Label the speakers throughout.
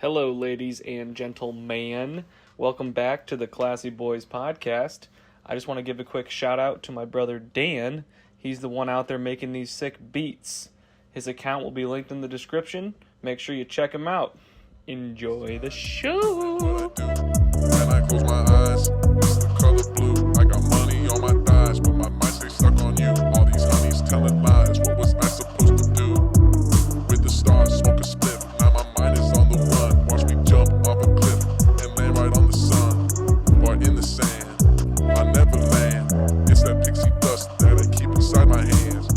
Speaker 1: Hello, ladies and gentlemen. Welcome back to the Classy Boys podcast. I just want to give a quick shout out to my brother Dan. He's the one out there making these sick beats. His account will be linked in the description. Make sure you check him out. Enjoy the show.
Speaker 2: When I close my eyes, it's the color blue. I got money on my thighs, but my mind stays stuck on you. All these honeys telling lies. What was I supposed to do? With the stars, smoke a spliff. Now my mind is on the run. Watch me jump off a cliff and land right on the sun or in the sand. I never land. It's that pixie dust that I keep inside my hands.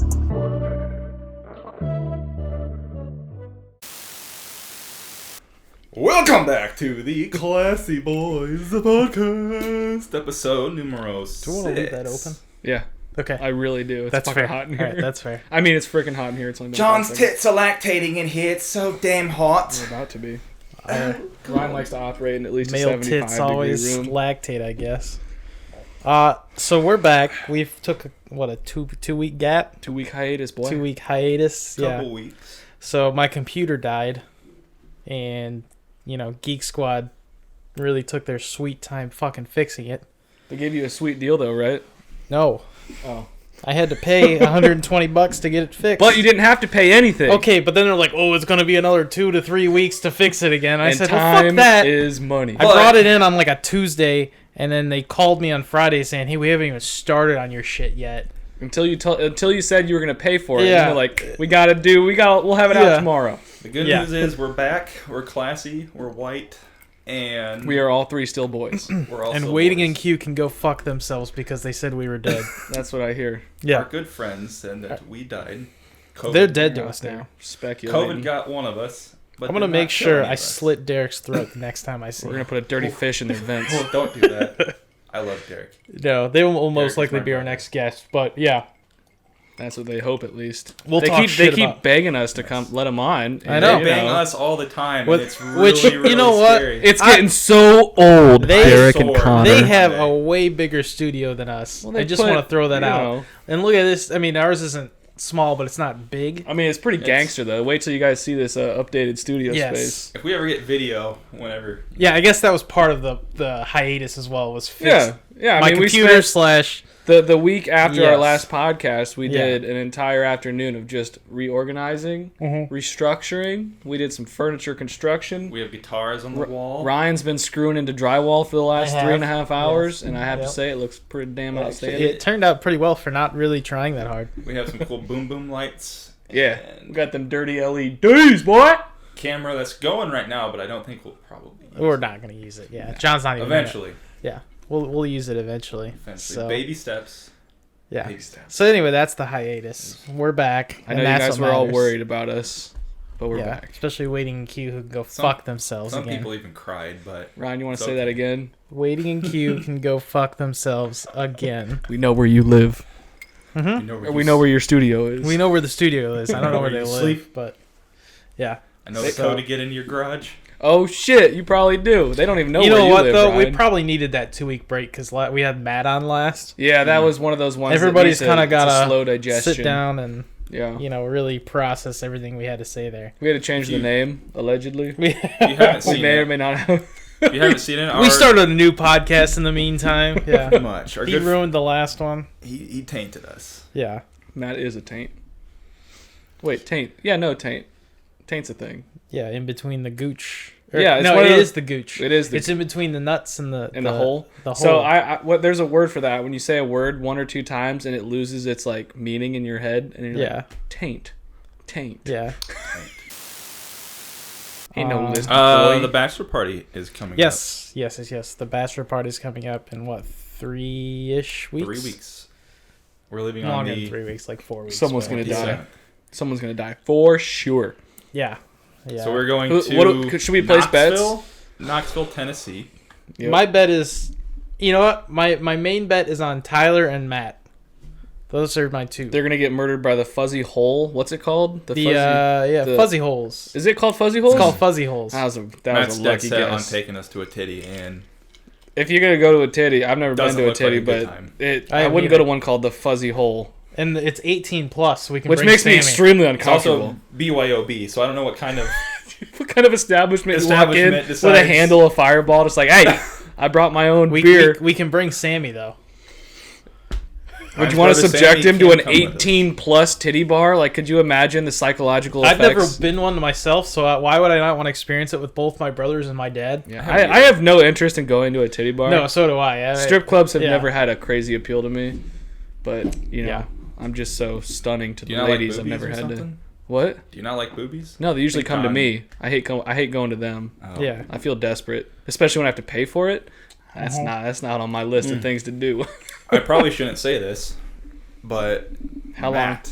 Speaker 3: Welcome back to the Classy Boys podcast, episode numero 6.
Speaker 4: Do you want to leave that open?
Speaker 1: Yeah,
Speaker 4: Okay.
Speaker 1: I really do. It's
Speaker 4: That's
Speaker 1: fucking
Speaker 4: fair.
Speaker 1: hot in
Speaker 4: All
Speaker 1: here.
Speaker 4: right, that's fair.
Speaker 1: I mean, it's freaking hot in here. It's only been
Speaker 3: John's
Speaker 1: 5 seconds.
Speaker 3: tits are lactating in here. It's so damn hot.
Speaker 1: We're about to be. Ryan likes to operate in at least a
Speaker 4: Male
Speaker 1: 75
Speaker 4: tits
Speaker 1: degree
Speaker 4: always
Speaker 1: room.
Speaker 4: lactate, I guess. So we're back. We've took a two week gap,
Speaker 1: 2-week hiatus, boy.
Speaker 4: 2 week hiatus.
Speaker 3: Couple
Speaker 4: Yeah.
Speaker 3: weeks.
Speaker 4: So my computer died, and Geek Squad really took their sweet time fucking fixing it.
Speaker 1: They gave you a sweet deal, though, right?
Speaker 4: No,
Speaker 1: Oh.
Speaker 4: I had to pay $120 to get it fixed.
Speaker 1: But you didn't have to pay anything.
Speaker 4: Okay, but then they're like, "Oh, it's gonna be another 2 to 3 weeks to fix it again." I
Speaker 1: And
Speaker 4: said, "Well,
Speaker 1: time
Speaker 4: fuck that."
Speaker 1: is money.
Speaker 4: I brought it in on like a Tuesday, and then they called me on Friday saying, "Hey, we haven't even started on your shit yet."
Speaker 1: Until you said you were gonna pay for it.
Speaker 4: Yeah.
Speaker 1: And you're like, we'll have it
Speaker 4: Yeah.
Speaker 1: out tomorrow.
Speaker 3: The good
Speaker 4: Yeah.
Speaker 3: news is we're back. We're classy. We're white. And
Speaker 1: We are all three still boys.
Speaker 3: we're also
Speaker 4: And Waiting
Speaker 3: boys.
Speaker 4: in Queue can go fuck themselves because they said we were dead.
Speaker 1: That's what I hear.
Speaker 3: Our
Speaker 4: Yeah,
Speaker 3: good friends said that we died. COVID.
Speaker 4: they're dead to us now.
Speaker 1: Speculating.
Speaker 3: COVID got one of us. But
Speaker 4: I'm gonna
Speaker 3: did
Speaker 4: make
Speaker 3: not kill
Speaker 4: sure
Speaker 3: any
Speaker 4: I
Speaker 3: of us.
Speaker 4: slit Derek's throat the next time I see
Speaker 1: We're
Speaker 4: him.
Speaker 1: gonna put a dirty fish in their vents.
Speaker 3: Well, don't do that. I love Derek.
Speaker 4: No, they will most
Speaker 3: Derek is
Speaker 4: likely
Speaker 3: my
Speaker 4: be our
Speaker 3: brother.
Speaker 4: next guest. But yeah,
Speaker 1: That's what they hope, at least.
Speaker 4: We'll
Speaker 1: they
Speaker 4: talk
Speaker 1: keep
Speaker 4: shit
Speaker 1: they keep
Speaker 4: about-
Speaker 1: begging us to come, let them on.
Speaker 4: I know.
Speaker 3: They bang us all the time,
Speaker 4: With-
Speaker 3: and it's really,
Speaker 4: which,
Speaker 3: really
Speaker 4: you know what?
Speaker 3: scary.
Speaker 1: It's getting so old.
Speaker 4: They-
Speaker 1: Derek and
Speaker 3: Sore.
Speaker 1: Connor.
Speaker 4: they have a way bigger studio than us.
Speaker 1: Well, they
Speaker 4: I just
Speaker 1: put,
Speaker 4: want to throw that
Speaker 1: you
Speaker 4: out.
Speaker 1: know,
Speaker 4: And look at this. I mean, ours isn't small, but it's not big.
Speaker 1: I mean, it's pretty gangster though. Wait till you guys see this updated studio
Speaker 4: Yes.
Speaker 1: space.
Speaker 3: If we ever get video, whenever.
Speaker 4: Yeah, I guess that was part of the hiatus as well. Was fix
Speaker 1: Yeah. I
Speaker 4: my
Speaker 1: mean, we
Speaker 4: computer
Speaker 1: spent
Speaker 4: /
Speaker 1: the week after our
Speaker 4: Yes.
Speaker 1: last podcast, we
Speaker 4: Yeah.
Speaker 1: did an entire afternoon of just reorganizing,
Speaker 4: Mhm.
Speaker 1: restructuring. We did some furniture construction.
Speaker 3: We have guitars on the wall.
Speaker 1: Ryan's been screwing into drywall for the last
Speaker 4: I have.
Speaker 1: 3.5 hours,
Speaker 4: Yes.
Speaker 1: and I have to
Speaker 4: Yep.
Speaker 1: say it looks pretty damn outstanding.
Speaker 4: It turned out pretty well for not really trying that hard.
Speaker 3: We have some cool boom boom lights.
Speaker 1: Yeah, we
Speaker 3: And
Speaker 1: got them dirty LEDs, boy.
Speaker 3: camera that's going right now, but I don't think we'll probably use
Speaker 4: We're
Speaker 3: it.
Speaker 4: not going to use it. Yeah, John's not even.
Speaker 3: Eventually.
Speaker 4: Yeah, we'll use it eventually. So
Speaker 3: Baby steps.
Speaker 4: yeah.
Speaker 3: Baby steps.
Speaker 4: So anyway, that's the hiatus. We're back.
Speaker 1: I
Speaker 4: and
Speaker 1: know you
Speaker 4: that's
Speaker 1: guys
Speaker 4: what
Speaker 1: were all
Speaker 4: matters.
Speaker 1: worried about us, but we're
Speaker 4: Yeah,
Speaker 1: back.
Speaker 4: especially Waiting in Queue who can go
Speaker 3: Some-
Speaker 4: fuck themselves
Speaker 3: Some
Speaker 4: again.
Speaker 3: people even cried, but
Speaker 1: Ryan, you want to
Speaker 3: It's
Speaker 1: say that
Speaker 3: okay.
Speaker 1: again?
Speaker 4: Waiting in Queue can go fuck themselves again.
Speaker 1: We know where you live.
Speaker 3: you know
Speaker 1: Or we know where your studio is.
Speaker 4: We know where the studio is. I don't know where they
Speaker 3: you
Speaker 4: live,
Speaker 3: sleep.
Speaker 4: but yeah.
Speaker 3: I know the
Speaker 4: So-
Speaker 3: code to get into your garage.
Speaker 1: Oh shit, you probably do. They don't even know
Speaker 4: you
Speaker 1: where
Speaker 4: know
Speaker 1: you
Speaker 4: what
Speaker 1: live,
Speaker 4: though?
Speaker 1: Ryan.
Speaker 4: We probably needed that 2-week break because we had Matt on last.
Speaker 1: Yeah, that was one of those ones.
Speaker 4: Everybody's
Speaker 1: kind of
Speaker 4: got to
Speaker 1: slow digestion.
Speaker 4: sit down and
Speaker 1: Yeah,
Speaker 4: really process everything we had to say there.
Speaker 1: we had to change the name allegedly.
Speaker 4: We
Speaker 3: You haven't
Speaker 1: We
Speaker 3: seen
Speaker 1: may or
Speaker 3: it.
Speaker 1: may not have.
Speaker 3: If you haven't seen it,
Speaker 4: we started a new podcast in the meantime.
Speaker 3: pretty
Speaker 4: Yeah,
Speaker 3: much. Our
Speaker 4: he
Speaker 3: good
Speaker 4: ruined the last one.
Speaker 3: he tainted us.
Speaker 4: Yeah,
Speaker 1: Matt is a taint. Wait, taint? Yeah, no taint. Taint's a thing.
Speaker 4: yeah, in between the gooch.
Speaker 1: Yeah, it's
Speaker 4: no,
Speaker 1: one
Speaker 4: it
Speaker 1: of
Speaker 4: is the gooch.
Speaker 1: It is the
Speaker 4: It's in between the nuts and the
Speaker 1: hole.
Speaker 4: The hole.
Speaker 1: So there's a word for that when you say a word 1 or 2 times and it loses its like meaning in your head and you're
Speaker 4: Yeah.
Speaker 1: like taint.
Speaker 4: Yeah.
Speaker 1: Ain't no list.
Speaker 3: The Bachelor Party is coming
Speaker 4: Yes. The Bachelor Party is coming up in what 3-ish
Speaker 3: up.
Speaker 4: weeks?
Speaker 3: 3 weeks. We're leaving
Speaker 4: Longer
Speaker 3: on
Speaker 4: than
Speaker 3: the
Speaker 4: 3 weeks, like 4 weeks.
Speaker 1: Someone's
Speaker 4: but-
Speaker 1: gonna die.
Speaker 3: 27th.
Speaker 1: Someone's gonna die for sure.
Speaker 4: Yeah. Yeah.
Speaker 3: So we're going
Speaker 1: Who-
Speaker 3: to
Speaker 1: should we place bets?
Speaker 3: Knoxville, Tennessee.
Speaker 1: Yep.
Speaker 4: My bet is, you know what? My main bet is on Tyler and Matt. Those are my two.
Speaker 1: They're gonna get murdered by the fuzzy hole. What's it called? The
Speaker 4: Fuzzy Holes.
Speaker 1: Is it called fuzzy holes?
Speaker 4: It's called Fuzzy Holes.
Speaker 1: That was
Speaker 3: Matt's
Speaker 1: a
Speaker 3: dead
Speaker 1: lucky
Speaker 3: set on
Speaker 1: guess.
Speaker 3: taking us to a titty, and
Speaker 1: If you're gonna go to a titty, I've never been
Speaker 3: Doesn't
Speaker 1: to a
Speaker 3: look like
Speaker 1: titty,
Speaker 3: a good
Speaker 1: but
Speaker 3: time.
Speaker 4: I
Speaker 1: I
Speaker 4: haven't
Speaker 1: wouldn't go
Speaker 4: either.
Speaker 1: to one called the fuzzy hole,
Speaker 4: And it's 18 plus, so we can
Speaker 1: which
Speaker 4: bring
Speaker 1: makes me
Speaker 4: Sammy.
Speaker 1: extremely
Speaker 3: it's
Speaker 1: uncomfortable.
Speaker 3: also BYOB. So I don't know what kind of
Speaker 1: What kind of establishment you walk in
Speaker 3: Establishment
Speaker 1: with a
Speaker 3: decides-
Speaker 1: handle of Fireball, just like, hey, I brought my own
Speaker 4: We
Speaker 1: beer.
Speaker 4: we can bring Sammy though.
Speaker 1: Would you
Speaker 3: My
Speaker 1: want to
Speaker 3: brother
Speaker 1: subject
Speaker 3: Sammy
Speaker 1: him to
Speaker 3: can
Speaker 1: an
Speaker 3: come with us.
Speaker 1: 18-plus titty bar? Like, could you imagine the psychological
Speaker 4: I've
Speaker 1: effects?
Speaker 4: never been one myself, so why would I not want to experience it with both my brothers and my dad?
Speaker 1: Yeah, I have no interest in going to a titty bar.
Speaker 4: No, so do I.
Speaker 1: Strip clubs have
Speaker 4: yeah.
Speaker 1: never had a crazy appeal to me, but you know,
Speaker 4: Yeah.
Speaker 1: I'm just so stunning to
Speaker 3: Do
Speaker 1: the
Speaker 3: you not like
Speaker 1: ladies. I've
Speaker 3: boobies
Speaker 1: never
Speaker 3: or
Speaker 1: had to.
Speaker 3: something?
Speaker 1: What?
Speaker 3: Do you not like boobies?
Speaker 1: No, they usually
Speaker 3: Big
Speaker 1: come to
Speaker 3: time.
Speaker 1: me. I hate going to them.
Speaker 3: Oh.
Speaker 4: Yeah.
Speaker 1: I feel desperate, especially when I have to pay for it. That's not on my list of things to do.
Speaker 3: I probably shouldn't say this, but
Speaker 1: How
Speaker 3: Matt,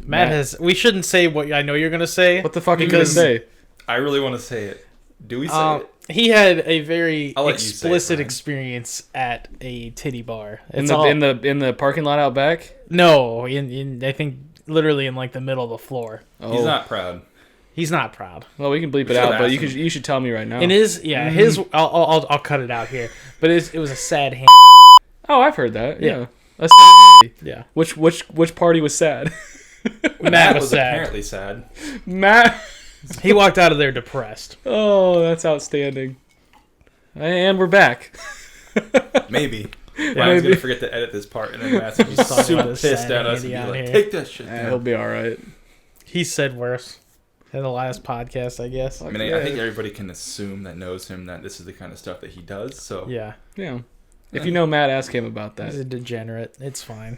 Speaker 4: Matt has. We shouldn't say what I know you're gonna say.
Speaker 1: What the fuck are you gonna
Speaker 4: because,
Speaker 1: say?
Speaker 3: I really want to say it. Do we say it?
Speaker 4: He had a very
Speaker 3: I'll let you say it,
Speaker 4: explicit
Speaker 3: Brian.
Speaker 4: experience at a titty bar.
Speaker 1: In
Speaker 4: It's
Speaker 1: the
Speaker 4: all-
Speaker 1: in the parking lot out back.
Speaker 4: no, in I think literally in like the middle of the floor.
Speaker 1: Oh,
Speaker 3: He's not proud.
Speaker 4: He's not proud.
Speaker 1: well, we can bleep it
Speaker 3: should
Speaker 1: out, but
Speaker 3: ask
Speaker 1: you
Speaker 3: him.
Speaker 1: you should tell me right now.
Speaker 4: And his I'll cut it out here. But it was a sad hand.
Speaker 1: Oh, I've heard that. Yeah.
Speaker 4: Yeah.
Speaker 1: A sad
Speaker 4: Yeah.
Speaker 1: Which party was sad?
Speaker 4: Matt was sad.
Speaker 3: apparently sad.
Speaker 1: Matt.
Speaker 4: He walked out of there depressed.
Speaker 1: Oh, that's outstanding. And we're back.
Speaker 3: Maybe.
Speaker 1: Maybe.
Speaker 3: Ryan's gonna forget to edit this part, and then Matt's gonna be
Speaker 4: Talking
Speaker 3: super
Speaker 4: about his
Speaker 3: pissed
Speaker 4: sad
Speaker 3: at us and
Speaker 4: handy
Speaker 3: be
Speaker 4: out
Speaker 3: like,
Speaker 4: here.
Speaker 3: "Take that shit
Speaker 1: He'll
Speaker 3: down."
Speaker 1: be all right.
Speaker 4: He said worse in the last podcast, I guess.
Speaker 3: I mean, I think everybody can assume that knows him that this is the kind of stuff that he does. So
Speaker 4: Yeah.
Speaker 1: Yeah. If you know Matt, ask him about
Speaker 4: He's
Speaker 1: that.
Speaker 4: a degenerate. It's fine.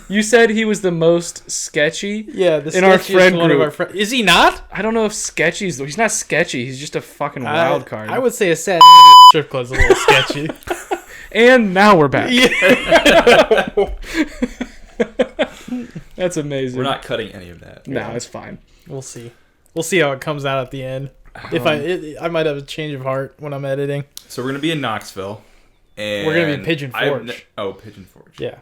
Speaker 1: You said he was the most sketchy.
Speaker 4: Yeah, the
Speaker 1: In our
Speaker 4: sketchiest
Speaker 1: friend
Speaker 4: one of
Speaker 1: group.
Speaker 4: our Is he not?
Speaker 1: I don't know if sketchy's. He's not sketchy. He's just a fucking wild card.
Speaker 4: I would say a sad strip club's a little sketchy.
Speaker 1: And now we're back.
Speaker 4: Yeah.
Speaker 1: That's amazing.
Speaker 3: we're not cutting any of that.
Speaker 1: No, it's fine.
Speaker 4: We'll see. We'll see how it comes out at the end. If I might have a change of heart when I'm editing.
Speaker 3: So we're gonna be in Knoxville, and
Speaker 4: We're gonna be Pigeon
Speaker 3: I've
Speaker 4: Forge.
Speaker 3: Pigeon Forge.
Speaker 4: Yeah.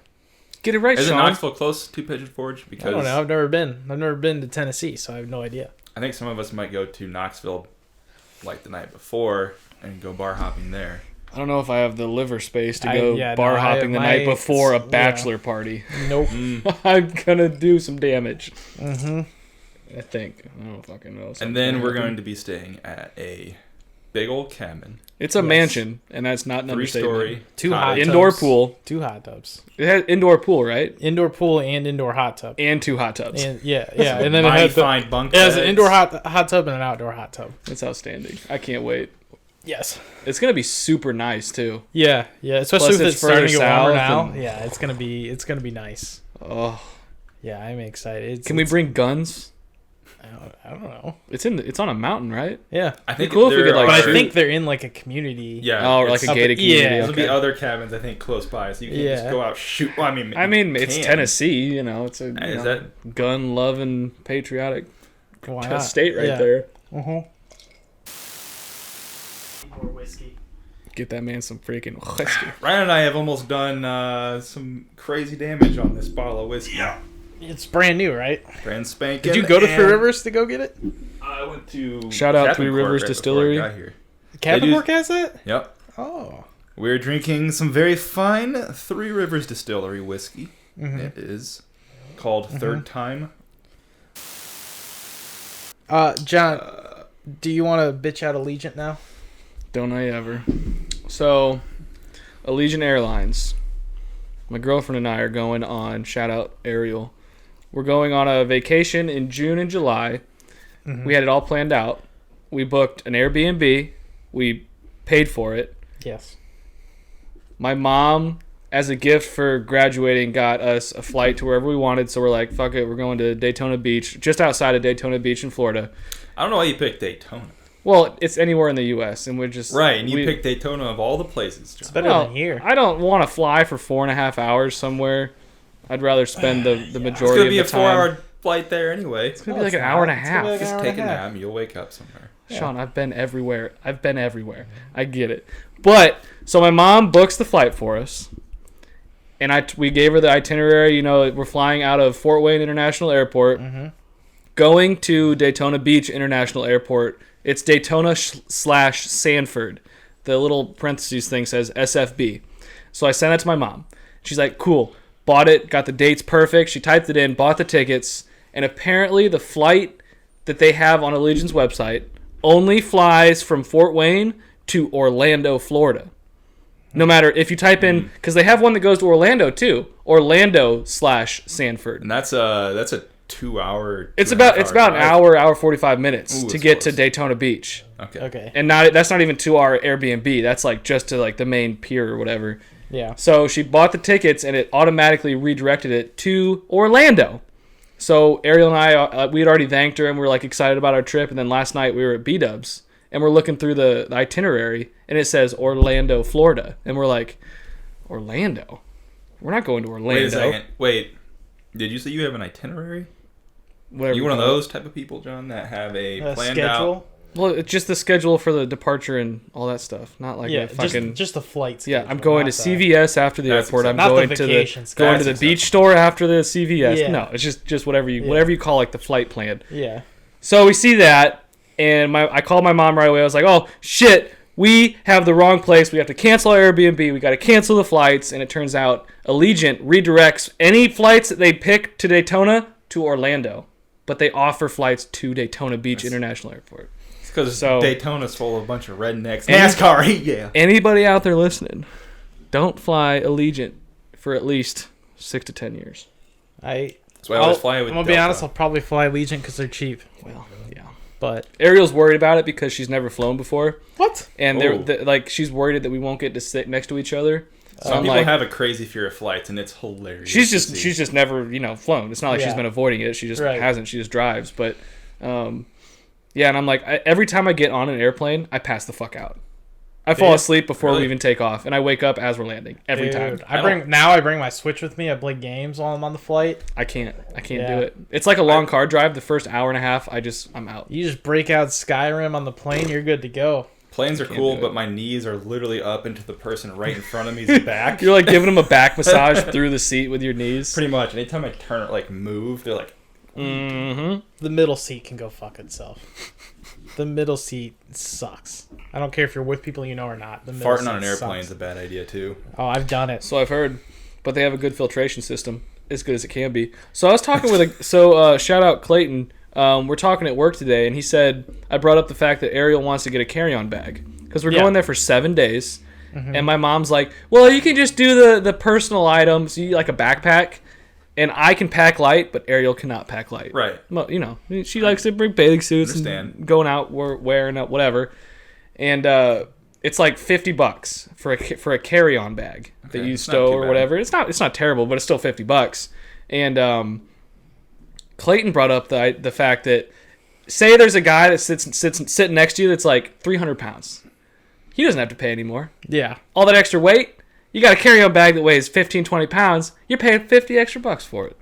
Speaker 1: Get it right,
Speaker 3: Is it
Speaker 1: Sean.
Speaker 3: Knoxville close to Pigeon Forge? Because
Speaker 4: I don't know. I've never been. I've never been to Tennessee, so I have no idea.
Speaker 3: I think some of us might go to Knoxville like the night before and go bar hopping there.
Speaker 1: I don't know if I have the liver space to
Speaker 4: I-
Speaker 1: go
Speaker 4: yeah,
Speaker 1: bar
Speaker 4: no,
Speaker 1: hopping the night
Speaker 4: my-
Speaker 1: before a
Speaker 4: yeah.
Speaker 1: bachelor party.
Speaker 4: Nope.
Speaker 1: I'm gonna do some damage.
Speaker 4: Mm-hmm.
Speaker 1: I think. I don't fucking know.
Speaker 3: And then we're going to be staying at a big old cabin,
Speaker 1: It's a
Speaker 4: Yes.
Speaker 1: mansion, and that's not an
Speaker 3: 3-story,
Speaker 4: Two
Speaker 3: cottage.
Speaker 4: hot
Speaker 1: Indoor
Speaker 4: tubs.
Speaker 1: pool.
Speaker 4: 2 hot tubs.
Speaker 1: It has indoor pool, right?
Speaker 4: Indoor pool and indoor hot tub.
Speaker 1: And 2 hot tubs.
Speaker 4: And yeah. And then it
Speaker 3: mighty
Speaker 4: has,
Speaker 3: fine bunk
Speaker 4: it has an
Speaker 3: beds.
Speaker 4: indoor hot tub and an outdoor hot tub.
Speaker 1: That's outstanding. I can't wait.
Speaker 4: Yes.
Speaker 1: It's gonna be super nice too.
Speaker 4: Yeah. Especially
Speaker 1: Plus
Speaker 4: with
Speaker 1: it's
Speaker 4: it starting
Speaker 1: further
Speaker 4: to get warmer
Speaker 1: south
Speaker 4: now.
Speaker 1: and-
Speaker 4: Yeah, it's gonna be nice.
Speaker 1: Oh,
Speaker 4: Yeah, I'm excited.
Speaker 1: can we bring guns?
Speaker 4: I don't know.
Speaker 1: It's on a mountain, right?
Speaker 4: Yeah.
Speaker 3: I think
Speaker 1: cool if we
Speaker 3: there
Speaker 1: could, like,
Speaker 4: But I
Speaker 1: shoot.
Speaker 4: think they're in like a community.
Speaker 3: yeah,
Speaker 1: Oh, or like
Speaker 3: it's-
Speaker 1: a gated
Speaker 4: yeah.
Speaker 1: community.
Speaker 3: There'll
Speaker 1: Okay.
Speaker 3: be other cabins I think close by, so you can just
Speaker 4: Yeah.
Speaker 3: go out shoot. Well, I mean,
Speaker 1: I mean,
Speaker 3: you
Speaker 1: it's
Speaker 3: can.
Speaker 1: Tennessee. You know, it's a
Speaker 3: Hey,
Speaker 1: you
Speaker 3: is
Speaker 1: know,
Speaker 3: that
Speaker 1: gun-loving, patriotic
Speaker 4: Why not?
Speaker 1: state right
Speaker 4: Yeah.
Speaker 1: there.
Speaker 4: Uh-huh. More whiskey.
Speaker 1: Get that man some freaking whiskey.
Speaker 3: Ryan and I have almost done some crazy damage on this bottle of whiskey. Yeah.
Speaker 4: It's brand new, right?
Speaker 3: Brand spanking.
Speaker 4: Did you go to Three
Speaker 3: and
Speaker 4: Rivers to go get it?
Speaker 3: I went to
Speaker 1: Shout out
Speaker 3: Captain
Speaker 1: Three
Speaker 3: Cork
Speaker 1: Rivers
Speaker 3: right
Speaker 1: Distillery.
Speaker 3: before I got here.
Speaker 4: Captain
Speaker 3: do-
Speaker 4: Pork has that?
Speaker 3: Yep.
Speaker 4: Oh.
Speaker 3: We're drinking some very fine Three Rivers Distillery whiskey.
Speaker 4: Mm-hmm.
Speaker 3: It is called Third Time.
Speaker 4: John, do you want to bitch out Allegiant now?
Speaker 1: Don't I ever. So, Allegiant Airlines. My girlfriend and I are going on, shout out Ariel. We're going on a vacation in June and July.
Speaker 4: Mm-hmm.
Speaker 1: We had it all planned out. We booked an Airbnb. We paid for it.
Speaker 4: Yes.
Speaker 1: My mom, as a gift for graduating, got us a flight to wherever we wanted. So we're like, fuck it, we're going to Daytona Beach, just outside of Daytona Beach in Florida.
Speaker 3: I don't know why you picked Daytona.
Speaker 1: Well, it's anywhere in the U.S. and we're just
Speaker 3: Right, and you
Speaker 1: we-
Speaker 3: picked Daytona of all the places, John.
Speaker 4: Better
Speaker 1: Well,
Speaker 4: than here.
Speaker 1: I don't want to fly for 4.5 hours somewhere. I'd rather spend the
Speaker 3: It's
Speaker 1: majority
Speaker 3: going to
Speaker 1: of
Speaker 3: be
Speaker 1: the
Speaker 3: a
Speaker 1: time.
Speaker 3: 4-hour flight there anyway.
Speaker 1: It's gonna be like an hour and a half.
Speaker 4: It's
Speaker 3: Just
Speaker 4: hour
Speaker 3: take a
Speaker 4: and a half.
Speaker 3: nap, you'll wake up somewhere.
Speaker 1: Sean, I've been everywhere. I get it. But so my mom books the flight for us, and we gave her the itinerary. You know, we're flying out of Fort Wayne International Airport, going to Daytona Beach International Airport. It's Daytona / Sanford. The little parentheses thing says SFB. So I sent that to my mom. She's like, cool. Bought it, got the dates perfect. She typed it in, bought the tickets, and apparently the flight that they have on Allegiant's website only flies from Fort Wayne to Orlando, Florida. No matter if you type in, because they have one that goes to Orlando too, Orlando/Sanford.
Speaker 3: And that's a 2 hour.
Speaker 1: It's about an hour 45 minutes to get to Daytona Beach.
Speaker 4: Okay.
Speaker 1: And that's not even to our Airbnb. That's like just to like the main pier or whatever.
Speaker 4: Yeah.
Speaker 1: So she bought the tickets and it automatically redirected it to Orlando. So Ariel and I, we had already thanked her and we were like excited about our trip. And then last night we were at B-Dubs and we're looking through the itinerary and it says Orlando, Florida. And we're like, Orlando? We're not going to Orlando.
Speaker 3: Wait a second. Wait. Did you say you have an itinerary?
Speaker 1: Whatever
Speaker 3: You one of those type of people, John, that have a planned
Speaker 4: schedule?
Speaker 3: out?
Speaker 1: Well, it's just the schedule for the departure and all that stuff. Not like a fucking...
Speaker 4: just the flights.
Speaker 1: Yeah, I'm going to CVS after the airport. I'm
Speaker 4: Not the
Speaker 1: going to
Speaker 4: vacation
Speaker 1: the beach store after the CVS.
Speaker 4: Yeah.
Speaker 1: No, it's just whatever you call like the flight plan.
Speaker 4: Yeah.
Speaker 1: So we see that, and I called my mom right away. I was like, "Oh shit, we have the wrong place. We have to cancel our Airbnb. We got to cancel the flights." And it turns out Allegiant redirects any flights that they pick to Daytona to Orlando, but they offer flights to Daytona Beach International Airport.
Speaker 3: Because Daytona's full of a bunch of rednecks.
Speaker 1: NASCAR,
Speaker 3: yeah.
Speaker 1: Anybody out there listening, don't fly Allegiant for at least 6 to 10 years.
Speaker 3: That's why I always fly with
Speaker 4: I'm going to be honest, I'll probably fly Allegiant because they're cheap.
Speaker 1: Well, yeah.
Speaker 4: But
Speaker 1: Ariel's worried about it because she's never flown before.
Speaker 4: What?
Speaker 1: And she's worried that we won't get to sit next to each other.
Speaker 3: Some people have a crazy fear of flights, and it's hilarious.
Speaker 1: She's just never flown. It's not like she's been avoiding it. She just hasn't. She just drives. But yeah, and I'm like, every time I get on an airplane, I pass the fuck out. I fall asleep before we even take off, and I wake up as we're landing every time.
Speaker 4: I bring my Switch with me. I play games while I'm on the flight.
Speaker 1: I can't do it. It's like a long car drive. The first hour and a half, I'm out.
Speaker 4: You just break out Skyrim on the plane, you're good to go.
Speaker 3: Planes are cool, but my knees are literally up into the person right in front of me's back.
Speaker 1: You're like giving them a back massage through the seat with your knees.
Speaker 3: Pretty much. Anytime I turn it, move, they're like,
Speaker 1: mm-hmm.
Speaker 4: The middle seat can go fuck itself. The middle seat sucks. I don't care if you're with people you know or not. The middle
Speaker 3: farting
Speaker 4: seat
Speaker 3: on an airplane
Speaker 4: sucks.
Speaker 3: is a bad idea too.
Speaker 4: Oh, I've done it.
Speaker 1: So I've heard, but they have a good filtration system, as good as it can be. So I was talking with shout out Clayton. We're talking at work today, and he said I brought up the fact that Ariel wants to get a carry-on bag because we're going there for 7 days, and my mom's like, "Well, you can just do the personal items, like a backpack." And I can pack light, but Ariel cannot pack light.
Speaker 3: Right.
Speaker 1: Well, she likes to bring bathing suits and going out, wearing out, whatever. And it's like $50 for a carry-on bag that you stow or whatever. It's not terrible, but it's still $50. And Clayton brought up the fact that say there's a guy that sitting next to you that's like 300 pounds. He doesn't have to pay anymore.
Speaker 4: Yeah.
Speaker 1: All that extra weight. You got a carry-on bag that weighs 15, 20 pounds. You're paying $50 extra for it.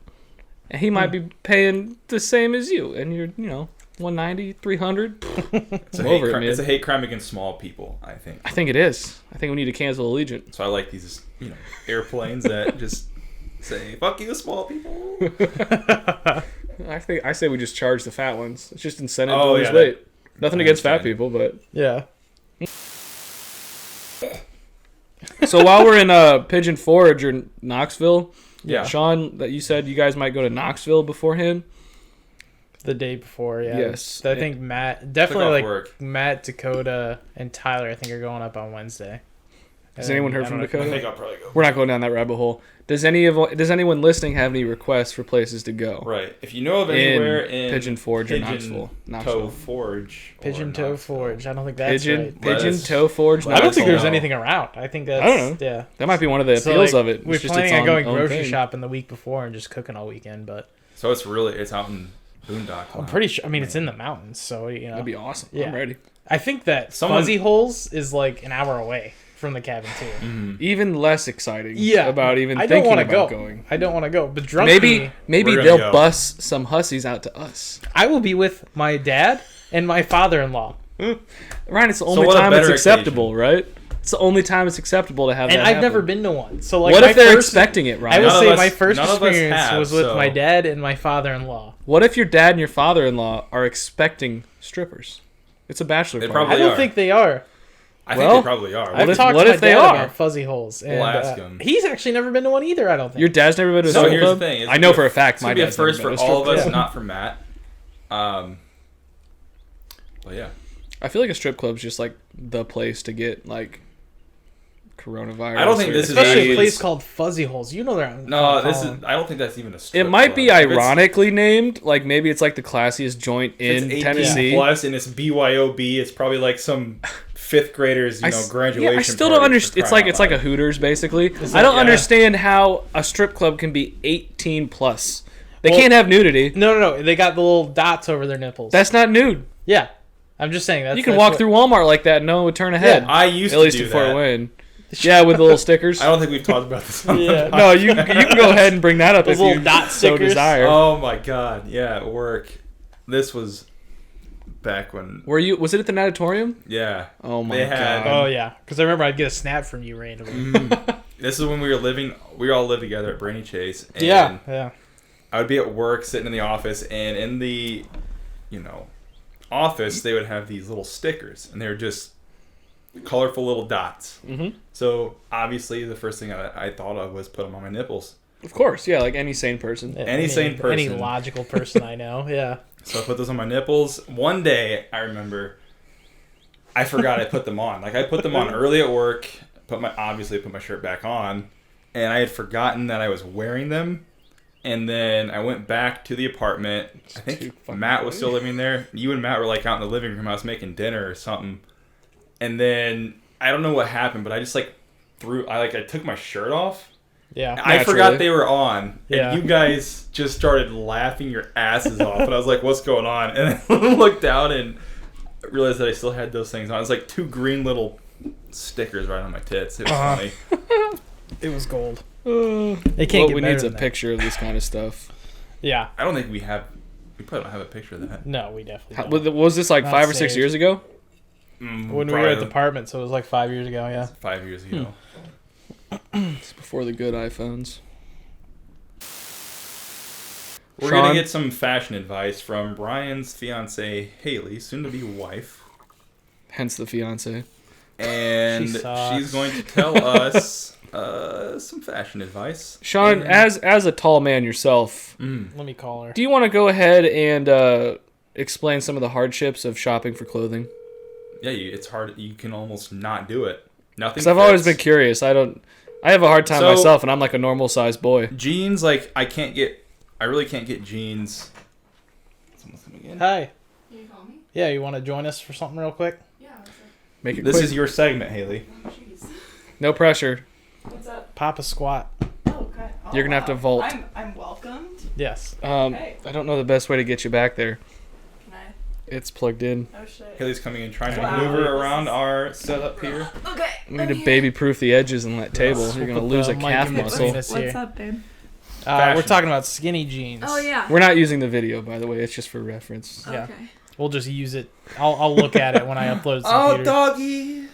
Speaker 1: And he might be paying the same as you. And you're, 190, 300.
Speaker 3: It's a hate crime against small people, I think.
Speaker 1: I think it is. I think we need to cancel Allegiant.
Speaker 3: So I like these, airplanes that just say, fuck you, small people.
Speaker 1: I say we just charge the fat ones. It's just incentive to lose weight. Nothing against fat people, but...
Speaker 4: Yeah.
Speaker 1: So while we're in Pigeon Forge or Knoxville,
Speaker 3: yeah,
Speaker 1: Sean, that you said you guys might go to Knoxville beforehand.
Speaker 4: The day before, yeah.
Speaker 1: Yes.
Speaker 4: I think Matt, definitely Matt, Dakota, and Tyler, I think are going up on Wednesday.
Speaker 1: Has anyone heard from Dakota?
Speaker 3: I think I'll probably go.
Speaker 1: We're not going down that rabbit hole. Does anyone listening have any requests for places to go?
Speaker 3: Right. If you know of anywhere in
Speaker 1: Pigeon Forge or Knoxville.
Speaker 3: Toe Forge.
Speaker 4: Pigeon Toe Forge. I don't think that's right.
Speaker 1: Pigeon Toe Forge.
Speaker 4: I don't think there's anything around. I think that's...
Speaker 1: I don't know.
Speaker 4: Yeah.
Speaker 1: That might be one of the appeals of it.
Speaker 4: We're planning on going grocery shopping the week before and just cooking all weekend, but...
Speaker 3: So it's out in Boondock.
Speaker 4: I'm pretty sure... I mean, it's in the mountains, so,
Speaker 1: That'd be awesome.
Speaker 4: Yeah.
Speaker 1: I'm ready.
Speaker 4: I think that Fuzzy Holes is like an hour away from the cabin too.
Speaker 1: Mm-hmm. Even less exciting.
Speaker 4: Yeah,
Speaker 1: about even thinking about going.
Speaker 4: I don't want to go. But drunk
Speaker 1: maybe they'll bus some hussies out to us.
Speaker 4: I will be with my dad and my father-in-law.
Speaker 1: Ryan, it's the only time it's acceptable, right? It's the only time it's acceptable to have that happen.
Speaker 4: And I've never been to one. So like,
Speaker 1: what if they're expecting it, Ryan?
Speaker 4: I would say my first experience was with my dad and my father-in-law.
Speaker 1: What if your dad and your father-in-law are expecting strippers? It's a bachelor party.
Speaker 4: I don't think they are.
Speaker 3: I think they probably are.
Speaker 4: I've talked to my dad about Fuzzy Holes. And,
Speaker 3: we'll ask him.
Speaker 4: He's actually never been to one either, I don't think.
Speaker 1: Your dad's never been to a strip club?
Speaker 3: So here's the thing.
Speaker 1: I know for a fact my dad's
Speaker 3: never been to a strip club. It's going to be a first for all of us,
Speaker 1: Yeah.
Speaker 3: not for Matt. But yeah.
Speaker 1: I feel like a strip club's just like the place to get like coronavirus.
Speaker 3: I don't think
Speaker 1: or
Speaker 3: this is
Speaker 4: Especially a
Speaker 3: AIDS.
Speaker 4: place called Fuzzy Holes. You know they're on.
Speaker 3: No, this is. I don't think that's even a strip
Speaker 1: It might be
Speaker 3: club. If it's-
Speaker 1: ironically named, like maybe it's like the classiest joint
Speaker 3: if it's
Speaker 1: in
Speaker 3: 18
Speaker 1: Tennessee.
Speaker 3: plus and it's BYOB. It's probably like some fifth graders, graduation.
Speaker 1: I still don't
Speaker 3: party
Speaker 1: understand.
Speaker 3: for
Speaker 1: It's
Speaker 3: crying
Speaker 1: like
Speaker 3: out
Speaker 1: it's like a
Speaker 3: loud.
Speaker 1: Hooters basically.
Speaker 4: Is
Speaker 1: I
Speaker 4: it?
Speaker 1: don't
Speaker 3: Yeah.
Speaker 1: understand how a strip club can be 18 plus. They
Speaker 4: Well-
Speaker 1: can't have nudity.
Speaker 4: No. They got the little dots over their nipples.
Speaker 1: That's not nude.
Speaker 4: yeah. I'm just saying that
Speaker 1: You can walk through Walmart like that and no one would turn a head.
Speaker 3: I used
Speaker 1: At
Speaker 3: to
Speaker 1: least
Speaker 3: do
Speaker 1: in Fort
Speaker 3: that.
Speaker 1: Wayne. Yeah, with the little stickers.
Speaker 3: I don't think we've talked about this. On the
Speaker 4: Yeah.
Speaker 1: No, you can go ahead and bring that up
Speaker 4: Those
Speaker 1: if you
Speaker 4: little dot
Speaker 1: so
Speaker 4: stickers.
Speaker 1: desire.
Speaker 3: Oh my god, yeah, at work. This was back when.
Speaker 1: Was it at the natatorium?
Speaker 3: Yeah.
Speaker 1: Oh my
Speaker 3: They had-
Speaker 1: god.
Speaker 4: Oh yeah, because I remember I'd get a snap from you randomly.
Speaker 3: This is when we all lived together at Brainy Chase. And
Speaker 4: Yeah.
Speaker 3: I would be at work, sitting in the office, and in the, office, they would have these little stickers, and they were just colorful little dots.
Speaker 1: Mm-hmm.
Speaker 3: So, obviously, the first thing I thought of was put them on my nipples.
Speaker 1: Of course, yeah, like any sane person.
Speaker 3: Any sane person.
Speaker 4: Any logical person I know. Yeah.
Speaker 3: So, I put those on my nipples. One day, I remember, I forgot I put them on. Like, I put them on early at work, obviously put my shirt back on, and I had forgotten that I was wearing them. And then I went back to the apartment. I think Matt was still living there. You and Matt were like out in the living room. I was making dinner or something. And then I don't know what happened, but I just like I took my shirt off.
Speaker 4: Yeah.
Speaker 3: I
Speaker 1: Naturally.
Speaker 3: forgot they were on.
Speaker 4: Yeah.
Speaker 3: And you guys just started laughing your asses off. And I was like, what's going on? And I looked down and realized that I still had those things on. It was like 2 green little stickers right on my tits. It was funny.
Speaker 4: It was gold.
Speaker 1: It
Speaker 4: It can't get
Speaker 1: we
Speaker 4: better
Speaker 1: need a
Speaker 4: than that.
Speaker 1: picture of this kind of stuff.
Speaker 4: Yeah.
Speaker 3: I don't think we probably don't have a picture of that.
Speaker 4: No, we definitely
Speaker 1: How,
Speaker 4: don't.
Speaker 1: was this like
Speaker 4: Not
Speaker 1: 5 or 6
Speaker 4: saved.
Speaker 1: years ago?
Speaker 4: When we were
Speaker 3: Probably
Speaker 4: at the apartment, so it was like 5 years ago. Yeah.
Speaker 3: 5 years ago.
Speaker 1: It's before the good iPhones.
Speaker 3: We're
Speaker 1: Sean?
Speaker 3: gonna get some fashion advice from Brian's fiance Haley, soon to be wife,
Speaker 1: Hence the fiance.
Speaker 3: and
Speaker 4: She sucks.
Speaker 3: she's going to tell us some fashion advice.
Speaker 1: Sean,
Speaker 3: And-
Speaker 1: as a tall man yourself,
Speaker 4: Let me call her.
Speaker 1: do you want to go ahead and explain some of the hardships of shopping for clothing?
Speaker 3: yeah, it's hard. You can almost not do it. Nothing.
Speaker 1: Because I've always been
Speaker 3: fits.
Speaker 1: curious. I have a hard time
Speaker 3: So-
Speaker 1: myself, and I'm like a normal sized boy.
Speaker 3: Jeans. Like I really can't get jeans. Someone's coming in.
Speaker 4: Hi.
Speaker 5: Can you call me?
Speaker 4: Yeah, you want to join us for something real quick?
Speaker 5: Yeah, what's up?
Speaker 1: Make it
Speaker 3: This
Speaker 1: quick.
Speaker 3: is your segment, Haley.
Speaker 5: Oh, jeez.
Speaker 1: No pressure.
Speaker 5: What's up?
Speaker 4: Pop a squat.
Speaker 5: Oh, okay. Oh,
Speaker 1: You're gonna have to vault.
Speaker 5: I'm welcomed.
Speaker 4: Yes.
Speaker 5: Okay.
Speaker 1: I don't know the best way to get you back there.
Speaker 5: Can I?
Speaker 1: It's plugged in.
Speaker 5: Oh, shit.
Speaker 3: Haley's coming in, trying to
Speaker 5: Wow.
Speaker 3: maneuver around our setup here.
Speaker 5: Okay.
Speaker 1: We need to baby proof the edges on that table. You're gonna
Speaker 4: Put
Speaker 1: lose
Speaker 4: the
Speaker 1: a
Speaker 4: mic
Speaker 1: calf
Speaker 4: in
Speaker 1: muscle.
Speaker 4: between us
Speaker 5: What's
Speaker 4: here.
Speaker 5: up, babe?
Speaker 4: We're
Speaker 3: Fashion.
Speaker 4: talking about skinny jeans.
Speaker 5: Oh, yeah.
Speaker 1: We're not using the video, by the way. It's just for reference.
Speaker 4: Yeah.
Speaker 5: Okay.
Speaker 4: We'll just use it. I'll look at it when I upload it to the
Speaker 3: Oh,
Speaker 4: computer.
Speaker 3: doggy.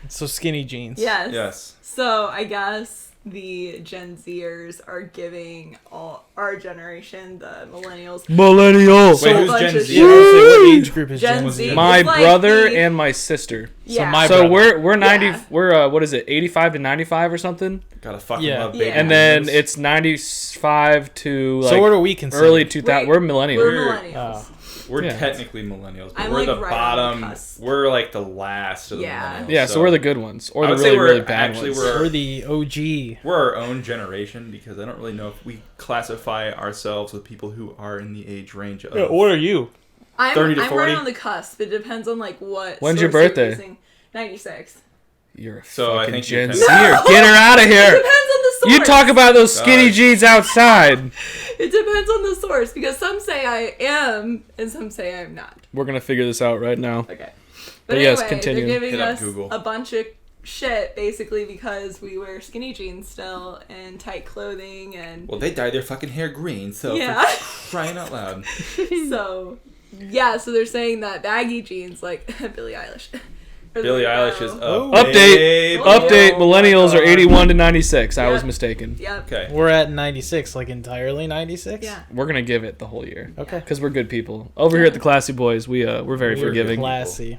Speaker 4: So skinny jeans.
Speaker 5: Yes.
Speaker 3: Yes.
Speaker 5: So I guess the Gen Zers are giving our generation, the millennials,
Speaker 1: Millennials.
Speaker 3: Wait,
Speaker 5: a
Speaker 3: who's
Speaker 5: bunch
Speaker 3: Gen
Speaker 5: of
Speaker 3: Z?
Speaker 4: Yeah, I was like, what age group is
Speaker 5: Gen
Speaker 4: Gen
Speaker 5: Z.
Speaker 4: Z?
Speaker 1: My
Speaker 5: It's like
Speaker 1: brother
Speaker 5: the-
Speaker 1: and my sister.
Speaker 5: Yeah.
Speaker 4: my-
Speaker 1: So
Speaker 4: brother.
Speaker 1: we're 90.
Speaker 5: Yeah.
Speaker 1: We're what is it? 85 to 95 or something.
Speaker 3: Gotta fucking
Speaker 4: Yeah.
Speaker 3: love baby.
Speaker 5: Yeah.
Speaker 1: And then
Speaker 3: boomers.
Speaker 1: it's 95 to like
Speaker 4: So what are we considered?
Speaker 1: early 2000. We're millennials.
Speaker 5: We're
Speaker 3: We're-
Speaker 5: millennials.
Speaker 3: We're
Speaker 1: Yeah.
Speaker 3: technically millennials, but
Speaker 5: I'm,
Speaker 3: we're
Speaker 5: like,
Speaker 3: the
Speaker 5: right on the
Speaker 3: bottom.
Speaker 5: cusp.
Speaker 3: We're like the last of the
Speaker 5: Yeah.
Speaker 3: millennials.
Speaker 1: Yeah, so we're the good ones, or
Speaker 3: I
Speaker 1: the
Speaker 3: would say
Speaker 1: really
Speaker 3: we're
Speaker 1: really bad
Speaker 3: actually
Speaker 1: ones.
Speaker 3: we're-
Speaker 4: We're the OG.
Speaker 3: we're our own generation because I don't really know if we classify ourselves with people who are in the age range of.
Speaker 4: What are you?
Speaker 5: I'm
Speaker 3: 30 to
Speaker 5: I'm
Speaker 3: 40?
Speaker 5: right on the cusp. It depends on like what.
Speaker 1: When's your
Speaker 5: source you're
Speaker 1: birthday?
Speaker 5: using. 96.
Speaker 1: You're a
Speaker 3: So I
Speaker 1: fucking
Speaker 3: think you
Speaker 1: Gen
Speaker 3: can-
Speaker 1: Zer. Get her out of
Speaker 5: It
Speaker 1: here.
Speaker 5: depends on the source.
Speaker 1: You talk about those skinny jeans outside.
Speaker 5: It depends on the source because some say I am and some say I'm not.
Speaker 1: We're gonna figure this out right now.
Speaker 5: Okay.
Speaker 1: But
Speaker 5: But
Speaker 1: yes,
Speaker 5: anyway,
Speaker 1: continue.
Speaker 5: they're giving
Speaker 3: Hit up
Speaker 5: us
Speaker 3: Google.
Speaker 5: a bunch of shit basically because we wear skinny jeans still and tight clothing and
Speaker 3: Well, they dyed their fucking hair green, so
Speaker 5: yeah.
Speaker 3: for crying out loud.
Speaker 5: So yeah, so they're saying that baggy jeans like Billie Eilish. are the
Speaker 3: Billie
Speaker 5: way to
Speaker 3: Eilish
Speaker 5: go.
Speaker 3: is up.
Speaker 4: Oh.
Speaker 1: Update.
Speaker 3: babe.
Speaker 1: Update.
Speaker 3: Oh my
Speaker 1: Millennials are
Speaker 3: God.
Speaker 1: 81 to 96. I was
Speaker 5: Yep.
Speaker 1: mistaken.
Speaker 5: Yep.
Speaker 3: Okay.
Speaker 4: We're at 96, like entirely 96?
Speaker 5: Yeah.
Speaker 1: We're gonna give it the whole year
Speaker 4: Okay.
Speaker 1: because we're good people. Over here at the Classy Boys, we're very
Speaker 4: We're
Speaker 1: forgiving.
Speaker 4: classy.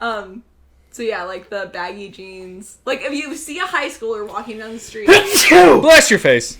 Speaker 5: So yeah, like the baggy jeans. Like if you see a high schooler walking down the street.
Speaker 1: Bless your face.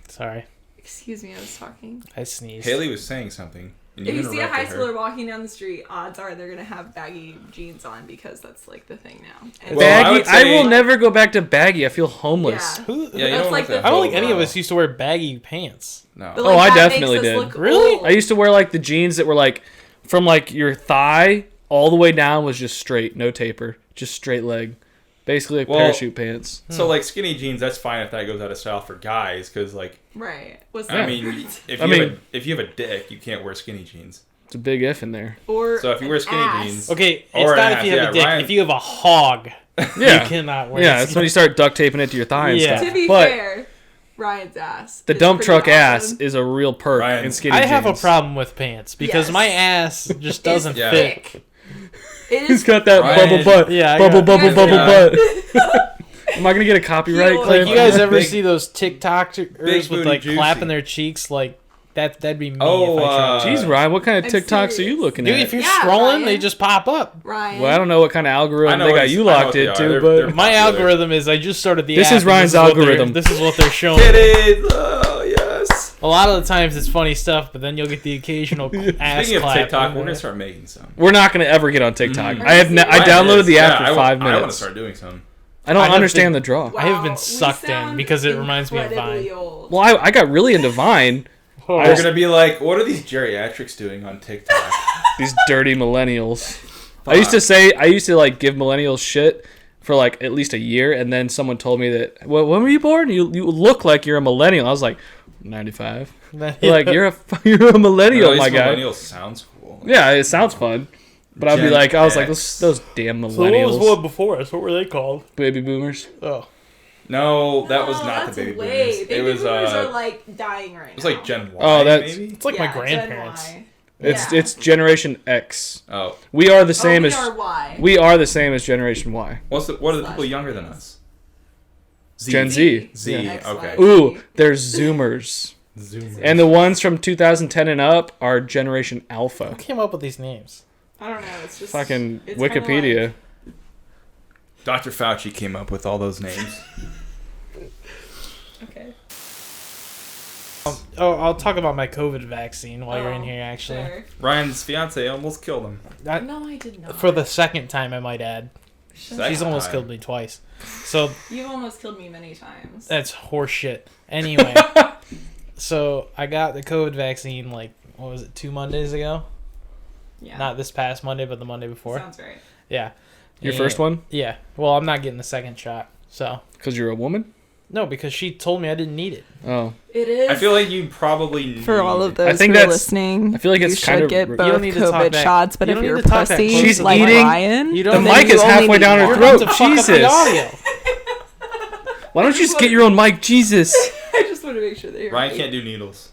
Speaker 4: Sorry.
Speaker 5: Excuse me, I was talking.
Speaker 4: I sneezed.
Speaker 3: Haley was saying something. And
Speaker 5: If you see a high
Speaker 3: interrupted her.
Speaker 5: schooler walking down the street, odds are they're gonna have baggy jeans on because that's like the thing now. And
Speaker 3: Well, I
Speaker 1: Baggy.
Speaker 3: would
Speaker 1: I will
Speaker 3: say-
Speaker 1: never go back to baggy. I feel homeless.
Speaker 5: Yeah.
Speaker 4: Who?
Speaker 3: Yeah, you
Speaker 5: That's
Speaker 3: don't
Speaker 5: like
Speaker 3: look
Speaker 5: the
Speaker 3: that
Speaker 4: I don't
Speaker 3: big,
Speaker 4: think any of
Speaker 3: though.
Speaker 4: us used to wear baggy pants.
Speaker 3: No.
Speaker 5: But,
Speaker 1: Oh, I
Speaker 5: that
Speaker 1: definitely
Speaker 5: makes us
Speaker 1: did.
Speaker 5: look
Speaker 4: Really?
Speaker 5: old.
Speaker 1: I used to wear like the jeans that were like from like your thigh all the way down was just straight, no taper, just straight leg, basically like
Speaker 3: Well,
Speaker 1: parachute pants.
Speaker 3: So like skinny jeans, that's fine if that goes out of style for guys, because like
Speaker 5: Right. What's
Speaker 3: I
Speaker 5: that?
Speaker 3: mean,
Speaker 1: I
Speaker 3: if you have a dick, you can't wear skinny jeans.
Speaker 1: It's a big if in there.
Speaker 5: or
Speaker 3: So if you wear
Speaker 5: an
Speaker 3: skinny
Speaker 5: ass.
Speaker 3: jeans,
Speaker 4: Okay, it's
Speaker 3: Or
Speaker 4: not
Speaker 3: an
Speaker 4: if you have
Speaker 3: ass,
Speaker 4: a dick.
Speaker 3: yeah, Ryan-
Speaker 4: If you have a hog,
Speaker 1: Yeah,
Speaker 4: you cannot wear.
Speaker 1: yeah. That's when you start duct taping it to your thigh and
Speaker 4: Yeah.
Speaker 1: stuff.
Speaker 5: To be
Speaker 1: But
Speaker 5: fair, Ryan's ass.
Speaker 1: the
Speaker 5: is
Speaker 1: dump
Speaker 5: pretty
Speaker 1: truck ass
Speaker 5: awesome.
Speaker 1: is a real perk
Speaker 3: Ryan,
Speaker 1: in skinny
Speaker 4: I
Speaker 1: jeans.
Speaker 4: have a problem with pants because
Speaker 5: Yes.
Speaker 4: my ass just doesn't
Speaker 3: Yeah.
Speaker 4: fit.
Speaker 5: It
Speaker 1: He's
Speaker 5: is
Speaker 1: got that
Speaker 3: Ryan-
Speaker 1: bubble butt.
Speaker 4: Yeah, I
Speaker 1: bubble,
Speaker 4: got-
Speaker 1: bubble,
Speaker 3: Yeah.
Speaker 1: bubble butt. Am I gonna get a copyright
Speaker 5: Like,
Speaker 1: claim?
Speaker 4: Like you guys ever
Speaker 3: Big-
Speaker 4: see those TikTokers with
Speaker 3: booty
Speaker 4: like
Speaker 3: juicy.
Speaker 4: clapping their cheeks like that'd be me
Speaker 3: Oh,
Speaker 4: if I tried.
Speaker 1: Jeez, Ryan, what kind of
Speaker 5: I'm
Speaker 1: TikToks are
Speaker 5: serious.
Speaker 1: you looking
Speaker 4: Dude,
Speaker 1: at?
Speaker 4: if you're
Speaker 5: Yeah,
Speaker 4: scrolling, they
Speaker 5: Ryan.
Speaker 4: just pop up.
Speaker 5: Ryan.
Speaker 1: Well, I don't know what kind of
Speaker 3: I
Speaker 1: algorithm
Speaker 3: know
Speaker 1: they got
Speaker 3: what-
Speaker 1: you
Speaker 3: I know
Speaker 1: locked
Speaker 3: what they are.
Speaker 1: into,
Speaker 3: They're-
Speaker 1: but
Speaker 3: they're-
Speaker 4: My
Speaker 3: popular.
Speaker 4: algorithm is I just started the
Speaker 1: This
Speaker 4: app
Speaker 1: is
Speaker 4: and
Speaker 1: Ryan's
Speaker 4: what they're-
Speaker 1: algorithm.
Speaker 4: This is what they're showing.
Speaker 3: It is. Oh yes.
Speaker 4: A lot of the times it's funny stuff, but then you'll get the occasional ass
Speaker 3: Speaking of
Speaker 4: clap.
Speaker 3: TikTok,
Speaker 4: in
Speaker 3: we're
Speaker 4: there.
Speaker 3: gonna start making some.
Speaker 1: we're not gonna ever get on TikTok.
Speaker 3: Mhm.
Speaker 1: I have. I downloaded the app for 5
Speaker 3: I want to
Speaker 1: minutes.
Speaker 3: start doing some.
Speaker 1: I don't
Speaker 4: I have
Speaker 1: understand
Speaker 4: been-
Speaker 1: the draw.
Speaker 4: I have been
Speaker 5: we
Speaker 4: sucked in
Speaker 5: sound
Speaker 4: because it reminds me of
Speaker 5: incredibly
Speaker 4: Vine.
Speaker 5: old.
Speaker 1: Well, I got really into Vine.
Speaker 4: Oh,
Speaker 3: They're gonna be like, what are these geriatrics doing on TikTok?
Speaker 1: These dirty millennials. I used to like give millennials shit for like at least a year, and then someone told me that, well, when were you born? You look like you're a millennial. I was like, 95. They're like, you're a millennial,
Speaker 3: At
Speaker 1: my
Speaker 3: least
Speaker 1: guy.
Speaker 3: millennials sounds cool.
Speaker 1: Yeah, it sounds fun. But I'd be
Speaker 3: Gen
Speaker 1: like, I was like,
Speaker 3: X.
Speaker 1: those damn
Speaker 4: So what was
Speaker 1: millennials,
Speaker 4: one before us? What were they called?
Speaker 1: baby boomers.
Speaker 4: Oh,
Speaker 3: No, that was
Speaker 5: No,
Speaker 3: not
Speaker 5: that's
Speaker 3: the baby
Speaker 5: way.
Speaker 3: boomers.
Speaker 5: Baby
Speaker 3: It was
Speaker 5: boomers are like dying right now.
Speaker 3: it was like Gen Y.
Speaker 1: Oh, that's-
Speaker 3: maybe.
Speaker 4: it's like
Speaker 5: Yeah,
Speaker 4: my grandparents.
Speaker 5: Gen Y.
Speaker 1: It's
Speaker 5: Yeah.
Speaker 1: it's Generation X.
Speaker 3: Oh,
Speaker 1: We are the same
Speaker 5: we
Speaker 1: as
Speaker 5: are Y.
Speaker 1: we are the same as Generation Y.
Speaker 3: what are the
Speaker 5: Slash
Speaker 3: people younger than
Speaker 5: millennials.
Speaker 3: us?
Speaker 1: Gen Z.
Speaker 3: Z.
Speaker 1: Yeah.
Speaker 5: X,
Speaker 3: Okay.
Speaker 5: Y.
Speaker 1: Ooh, there's Zoomers.
Speaker 3: Zoomers.
Speaker 1: And the ones from 2010 and up are Generation Alpha.
Speaker 4: Who came up with these names?
Speaker 5: I don't know. It's just
Speaker 1: Fucking
Speaker 5: it's kinda
Speaker 1: Wikipedia.
Speaker 5: like-
Speaker 3: Dr. Fauci came up with all those names.
Speaker 5: okay.
Speaker 4: Oh, I'll talk about my COVID vaccine while you're in
Speaker 5: Oh,
Speaker 4: here. Actually,
Speaker 5: sure.
Speaker 3: Ryan's fiance almost killed him.
Speaker 5: No, I did not.
Speaker 4: for the second time, I might add.
Speaker 5: Shut
Speaker 4: She's
Speaker 5: up.
Speaker 4: almost killed me twice. So
Speaker 5: You've almost killed me many times.
Speaker 4: that's horseshit. Anyway, so I got the COVID vaccine like what was it, 2 Mondays ago?
Speaker 5: Yeah.
Speaker 4: Not this past Monday, but the Monday before.
Speaker 5: Sounds right.
Speaker 4: Yeah.
Speaker 1: Your
Speaker 4: And-
Speaker 1: first one?
Speaker 4: Yeah. Well, I'm not getting the second shot. So
Speaker 1: Because you're a woman?
Speaker 4: no, because she told me I didn't need it.
Speaker 1: Oh.
Speaker 5: It is.
Speaker 3: I feel like you probably
Speaker 5: for all of those
Speaker 1: I think
Speaker 5: who are
Speaker 1: that's-
Speaker 5: listening,
Speaker 1: I feel like it's
Speaker 5: you
Speaker 1: kind
Speaker 5: should
Speaker 1: of-
Speaker 5: get
Speaker 1: You
Speaker 5: both
Speaker 4: don't need to talk
Speaker 5: COVID
Speaker 4: back-
Speaker 5: shots. But
Speaker 4: you
Speaker 5: if
Speaker 4: don't
Speaker 5: you're
Speaker 4: need to talk that
Speaker 5: pussy
Speaker 4: close
Speaker 1: She's
Speaker 5: like
Speaker 1: eating-
Speaker 5: Ryan,
Speaker 4: You
Speaker 1: The
Speaker 4: don't.
Speaker 1: mic
Speaker 5: you
Speaker 1: is
Speaker 5: only
Speaker 1: halfway
Speaker 5: need
Speaker 1: down her
Speaker 5: one.
Speaker 1: throat.
Speaker 4: To fuck up the
Speaker 1: Jesus.
Speaker 4: audio.
Speaker 1: Why don't you just get your own mic? Jesus.
Speaker 5: I just want to make sure that you're
Speaker 3: Ryan
Speaker 5: right.
Speaker 3: can't do needles.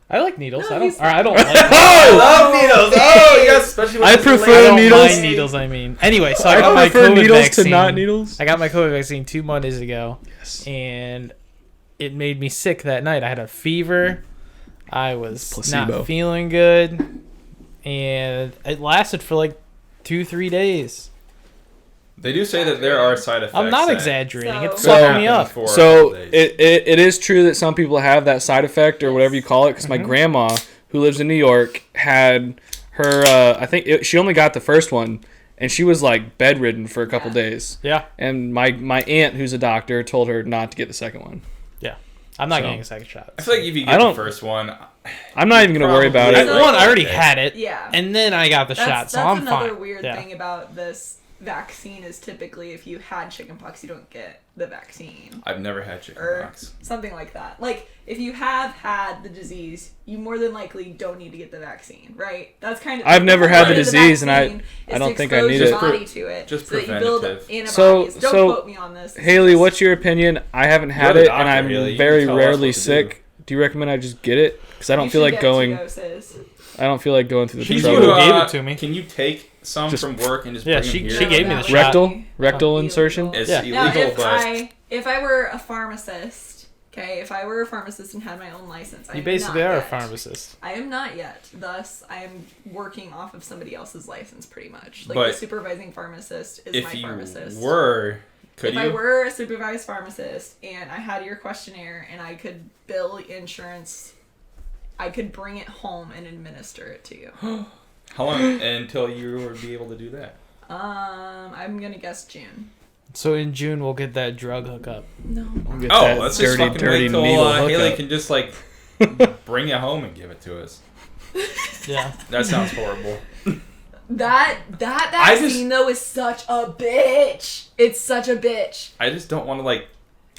Speaker 4: I like needles.
Speaker 5: No,
Speaker 4: I don't.
Speaker 5: he's-
Speaker 4: Or I don't like.
Speaker 1: Oh!
Speaker 3: love needles. Oh, yes, especially when
Speaker 1: I
Speaker 3: it's
Speaker 1: prefer
Speaker 3: late.
Speaker 4: I don't
Speaker 1: needles.
Speaker 4: mind needles. I mean, anyway, so I
Speaker 1: I
Speaker 4: got my
Speaker 1: prefer
Speaker 4: COVID
Speaker 1: needles
Speaker 4: vaccine.
Speaker 1: to not needles.
Speaker 4: I got my COVID vaccine 2 Mondays ago,
Speaker 1: Yes.
Speaker 4: and it made me sick that night. I had a fever. I was
Speaker 1: Placebo.
Speaker 4: not feeling good, and it lasted for like 2-3 days.
Speaker 3: They do say that there are side effects.
Speaker 4: I'm not
Speaker 3: that
Speaker 4: exaggerating. It
Speaker 5: So-
Speaker 4: fucked me up.
Speaker 3: for a
Speaker 1: So
Speaker 3: couple days.
Speaker 1: it is true that some people have that side effect or whatever you call it. Because my grandma, who lives in New York, had her. She only got the first one, and she was like bedridden for a couple days.
Speaker 4: Yeah,
Speaker 1: And my aunt, who's a doctor, told her not to get the second one.
Speaker 4: I'm not
Speaker 1: So-
Speaker 4: getting a second shot.
Speaker 3: I feel like if you
Speaker 1: I
Speaker 3: get the
Speaker 1: don't-
Speaker 3: first one,
Speaker 1: I'm not even gonna worry about
Speaker 3: Probably-
Speaker 1: it.
Speaker 5: So-
Speaker 4: One, I already had it,
Speaker 5: Yeah.
Speaker 4: and then I got the shot, so I'm
Speaker 5: another
Speaker 4: fine.
Speaker 5: weird
Speaker 4: Yeah.
Speaker 5: thing about this vaccine is typically if you had chickenpox, you don't get the vaccine.
Speaker 3: I've never had
Speaker 5: Or
Speaker 3: chickenpox.
Speaker 5: something like that. Like, if you have had the disease, you more than likely don't need to get the vaccine, right? That's kind of.
Speaker 1: I've never had
Speaker 3: the
Speaker 1: disease, and
Speaker 5: vaccine
Speaker 1: I
Speaker 5: is
Speaker 1: don't
Speaker 5: to
Speaker 1: think I
Speaker 5: expose
Speaker 1: need
Speaker 5: your
Speaker 1: it.
Speaker 5: body to it,
Speaker 3: Just
Speaker 5: so that you build
Speaker 3: preventative.
Speaker 5: antibodies. Don't
Speaker 1: So,
Speaker 5: quote me on this. This is
Speaker 1: Haley,
Speaker 5: just-
Speaker 1: what's your opinion? I haven't had
Speaker 3: the
Speaker 1: it,
Speaker 3: doctor,
Speaker 1: and I'm
Speaker 3: Haley. You
Speaker 1: very
Speaker 3: can tell us
Speaker 1: rarely
Speaker 3: what to
Speaker 1: sick. Do you recommend I just get it? Because I don't
Speaker 5: you
Speaker 1: feel
Speaker 5: should
Speaker 1: like
Speaker 5: get
Speaker 1: going.
Speaker 5: 2 doses.
Speaker 1: I don't feel like going through the
Speaker 4: She's
Speaker 1: trouble.
Speaker 4: the one who gave it to me.
Speaker 3: Can you take some
Speaker 1: Just-
Speaker 3: from work and just
Speaker 4: Yeah,
Speaker 3: bring
Speaker 4: she-
Speaker 3: them here?
Speaker 4: she gave me the
Speaker 5: That
Speaker 4: shot.
Speaker 5: would
Speaker 1: Rectal
Speaker 5: be
Speaker 1: rectal insertion.
Speaker 5: illegal.
Speaker 3: It's
Speaker 4: Yeah.
Speaker 5: Now,
Speaker 3: illegal, but
Speaker 5: if I were a pharmacist, okay, if I were a pharmacist and had my own license, I
Speaker 4: You
Speaker 5: am
Speaker 4: basically
Speaker 5: not
Speaker 4: are a
Speaker 5: yet.
Speaker 4: pharmacist.
Speaker 5: I am not yet. Thus, I am working off of somebody else's license, pretty much. Like
Speaker 3: But
Speaker 5: the supervising pharmacist is
Speaker 3: if
Speaker 5: my
Speaker 3: you
Speaker 5: pharmacist.
Speaker 3: were, could
Speaker 5: if
Speaker 3: you?
Speaker 5: I were a supervised pharmacist and I had your questionnaire and I could bill insurance I could bring it home and administer it to you.
Speaker 3: How long until you would be able to do that?
Speaker 5: I'm gonna guess June.
Speaker 4: So in June we'll get that drug hookup.
Speaker 5: No.
Speaker 4: We'll get
Speaker 3: Oh,
Speaker 4: that
Speaker 3: let's just fucking wait till
Speaker 4: needle
Speaker 3: Haley
Speaker 4: hookup.
Speaker 3: can just like bring it home and give it to us.
Speaker 4: Yeah.
Speaker 3: That sounds horrible.
Speaker 5: That vaccine though is such a bitch. It's such a bitch.
Speaker 3: I just don't want to like.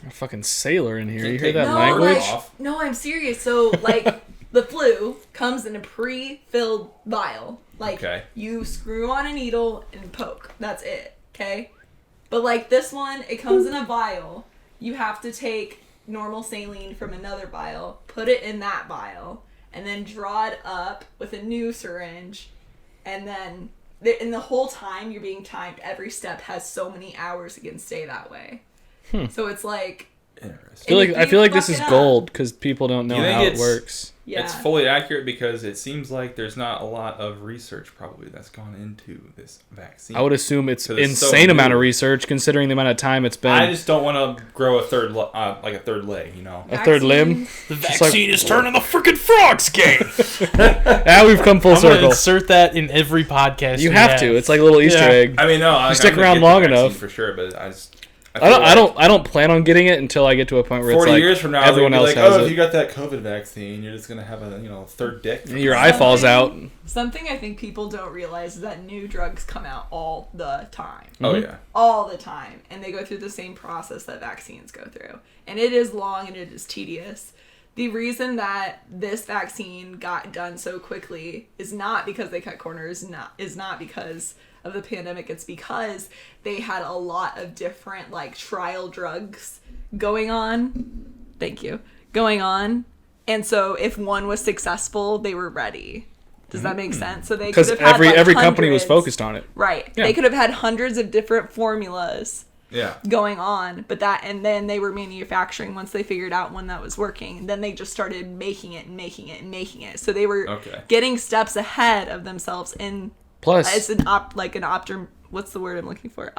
Speaker 1: A fucking sailor in here. You hear
Speaker 3: Take
Speaker 1: that
Speaker 5: No,
Speaker 1: language?
Speaker 5: no, I'm serious. So like the flu comes in a pre-filled vial. Like
Speaker 3: Okay.
Speaker 5: you screw on a needle and poke. That's it. Okay. But like this one, it comes in a vial. You have to take normal saline from another vial, put it in that vial, and then draw it up with a new syringe. And then in the whole time you're being timed. Every step has so many hours it can stay that way. So it's like.
Speaker 3: Interesting.
Speaker 1: I feel like this is gold because people don't know
Speaker 3: You think
Speaker 1: how it
Speaker 3: it's-
Speaker 1: works.
Speaker 5: Yeah.
Speaker 3: It's fully accurate because it seems like there's not a lot of research probably that's gone into this vaccine.
Speaker 1: I would assume it's
Speaker 3: 'Cause it's so
Speaker 1: insane amount of
Speaker 3: new.
Speaker 1: research considering the amount of time it's been.
Speaker 3: I just don't want to grow a third leg, you know.
Speaker 1: A third limb.
Speaker 4: The
Speaker 1: Just
Speaker 4: vaccine is turning the freaking frogs gay.
Speaker 1: Now we've come full
Speaker 4: I'm gonna
Speaker 1: circle.
Speaker 4: insert that in every podcast.
Speaker 1: You
Speaker 4: we
Speaker 1: have to. It's like a little Easter
Speaker 4: Yeah.
Speaker 1: egg.
Speaker 3: I mean, no, like,
Speaker 1: stick
Speaker 3: I'm gonna
Speaker 1: around
Speaker 3: get the
Speaker 1: long
Speaker 3: vaccine
Speaker 1: enough.
Speaker 3: for sure, but I
Speaker 1: I don't plan on getting it until I get to a point where
Speaker 3: 40
Speaker 1: it's like
Speaker 3: years from now,
Speaker 1: everyone
Speaker 3: they'll be
Speaker 1: else
Speaker 3: like,
Speaker 1: has
Speaker 3: oh, if
Speaker 1: it.
Speaker 3: you got that COVID vaccine, you're just gonna have a third dick.
Speaker 1: Your eye falls out.
Speaker 5: Something I think people don't realize is that new drugs come out all the time.
Speaker 3: Oh yeah.
Speaker 5: All the time. And they go through the same process that vaccines go through. And it is long and it is tedious. The reason that this vaccine got done so quickly is not because they cut corners, is not because of the pandemic. It's because they had a lot of different like trial drugs going on. Thank you. Going on. And so if one was successful, they were ready. Does that make sense? So they
Speaker 1: Because
Speaker 5: could have had,
Speaker 1: every
Speaker 5: like,
Speaker 1: company was
Speaker 5: hundreds.
Speaker 1: focused on it.
Speaker 5: Right.
Speaker 1: Yeah.
Speaker 5: They could have had hundreds of different formulas
Speaker 3: Yeah.
Speaker 5: going on, and then they were manufacturing once they figured out one that was working. And then they just started making it and making it and making it. So they were getting steps ahead of themselves in
Speaker 1: Plus,
Speaker 5: as what's the word I'm looking for?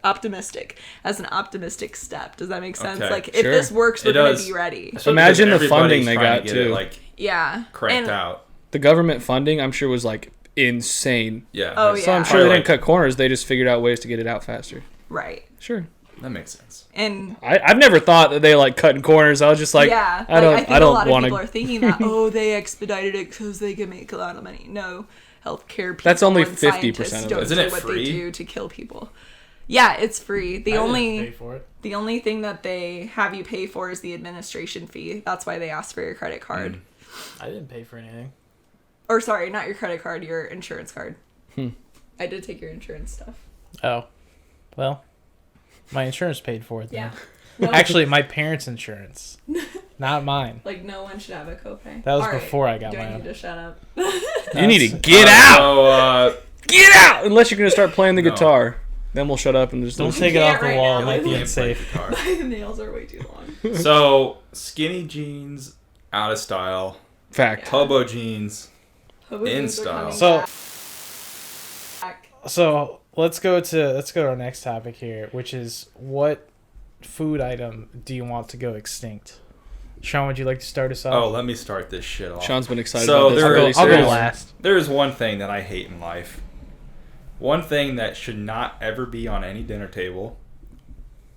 Speaker 5: Optimistic. As an optimistic step. Does that make sense?
Speaker 3: Okay,
Speaker 5: Like if
Speaker 1: sure.
Speaker 5: this works, we're
Speaker 3: It
Speaker 5: gonna
Speaker 3: does.
Speaker 5: be ready.
Speaker 3: Especially
Speaker 1: Imagine
Speaker 3: because
Speaker 1: the funding
Speaker 3: everybody's
Speaker 1: they
Speaker 3: trying
Speaker 1: got,
Speaker 3: to get
Speaker 1: too.
Speaker 3: it, like
Speaker 5: Yeah.
Speaker 3: cranked
Speaker 5: And-
Speaker 3: out.
Speaker 1: the government funding, I'm sure, was like insane.
Speaker 3: Yeah.
Speaker 5: Oh,
Speaker 3: it's
Speaker 1: So I'm
Speaker 5: yeah.
Speaker 1: sure
Speaker 3: probably
Speaker 1: they didn't
Speaker 3: like-
Speaker 1: cut corners. They just figured out ways to get it out faster.
Speaker 5: Right.
Speaker 1: Sure.
Speaker 3: That makes sense.
Speaker 5: And
Speaker 1: I've never thought that they like cutting corners. I was just like,
Speaker 5: yeah,
Speaker 1: I don't
Speaker 5: think a lot of
Speaker 1: want
Speaker 5: people are
Speaker 1: to.
Speaker 5: thinking that they expedited it because they can make a lot of money. No, healthcare people.
Speaker 1: That's only
Speaker 5: and
Speaker 1: 50%
Speaker 5: scientists
Speaker 1: of it.
Speaker 5: don't
Speaker 3: Isn't
Speaker 5: do
Speaker 3: it
Speaker 5: what
Speaker 3: free?
Speaker 5: they do to kill people. Yeah, it's free.
Speaker 4: I didn't pay for it.
Speaker 5: The only thing that they have you pay for is the administration fee. That's why they ask for your credit card.
Speaker 4: I didn't pay for anything.
Speaker 5: Or sorry, not your credit card, your insurance card. I did take your insurance stuff.
Speaker 4: Oh, well, my insurance paid for it. Then.
Speaker 5: Yeah. No,
Speaker 4: Actually, my parents' insurance, not mine.
Speaker 5: like no one should have a copay.
Speaker 4: That was
Speaker 5: All right,
Speaker 4: before I got
Speaker 5: do
Speaker 4: my
Speaker 5: I
Speaker 4: own.
Speaker 5: need to shut up?
Speaker 1: You need to get out.
Speaker 3: So,
Speaker 1: Get out. Unless you're gonna start playing the
Speaker 3: No.
Speaker 1: guitar, then we'll shut up and just
Speaker 4: Don't
Speaker 1: listen.
Speaker 4: take it
Speaker 5: can't
Speaker 4: off the
Speaker 5: right
Speaker 4: wall.
Speaker 5: now.
Speaker 4: It might be
Speaker 5: I
Speaker 4: unsafe.
Speaker 5: My nails are way too long.
Speaker 3: So skinny jeans out of style,
Speaker 1: Fact.
Speaker 3: hobo jeans.
Speaker 5: Hobo
Speaker 3: In
Speaker 5: jeans are
Speaker 3: style.
Speaker 5: coming
Speaker 4: So-
Speaker 5: back.
Speaker 4: So let's go to our next topic here, which is what food item do you want to go extinct? Sean, would you like to start us off?
Speaker 3: Oh, let me start this shit off.
Speaker 1: Sean's been excited
Speaker 3: So
Speaker 1: about this.
Speaker 3: there-
Speaker 1: really
Speaker 4: I'll go
Speaker 1: serious.
Speaker 4: last.
Speaker 3: There's one thing that I hate in life. One thing that should not ever be on any dinner table,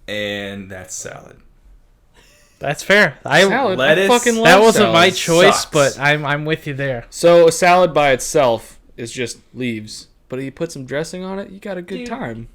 Speaker 3: and that's salad.
Speaker 4: That's fair.
Speaker 1: Salad.
Speaker 3: lettuce-
Speaker 1: I fucking love
Speaker 4: That wasn't
Speaker 1: salad.
Speaker 4: my choice,
Speaker 3: sucks.
Speaker 4: but I'm with you there.
Speaker 1: So a salad by itself is just leaves, but if you put some dressing on it, you got a good
Speaker 5: Dude.
Speaker 1: time.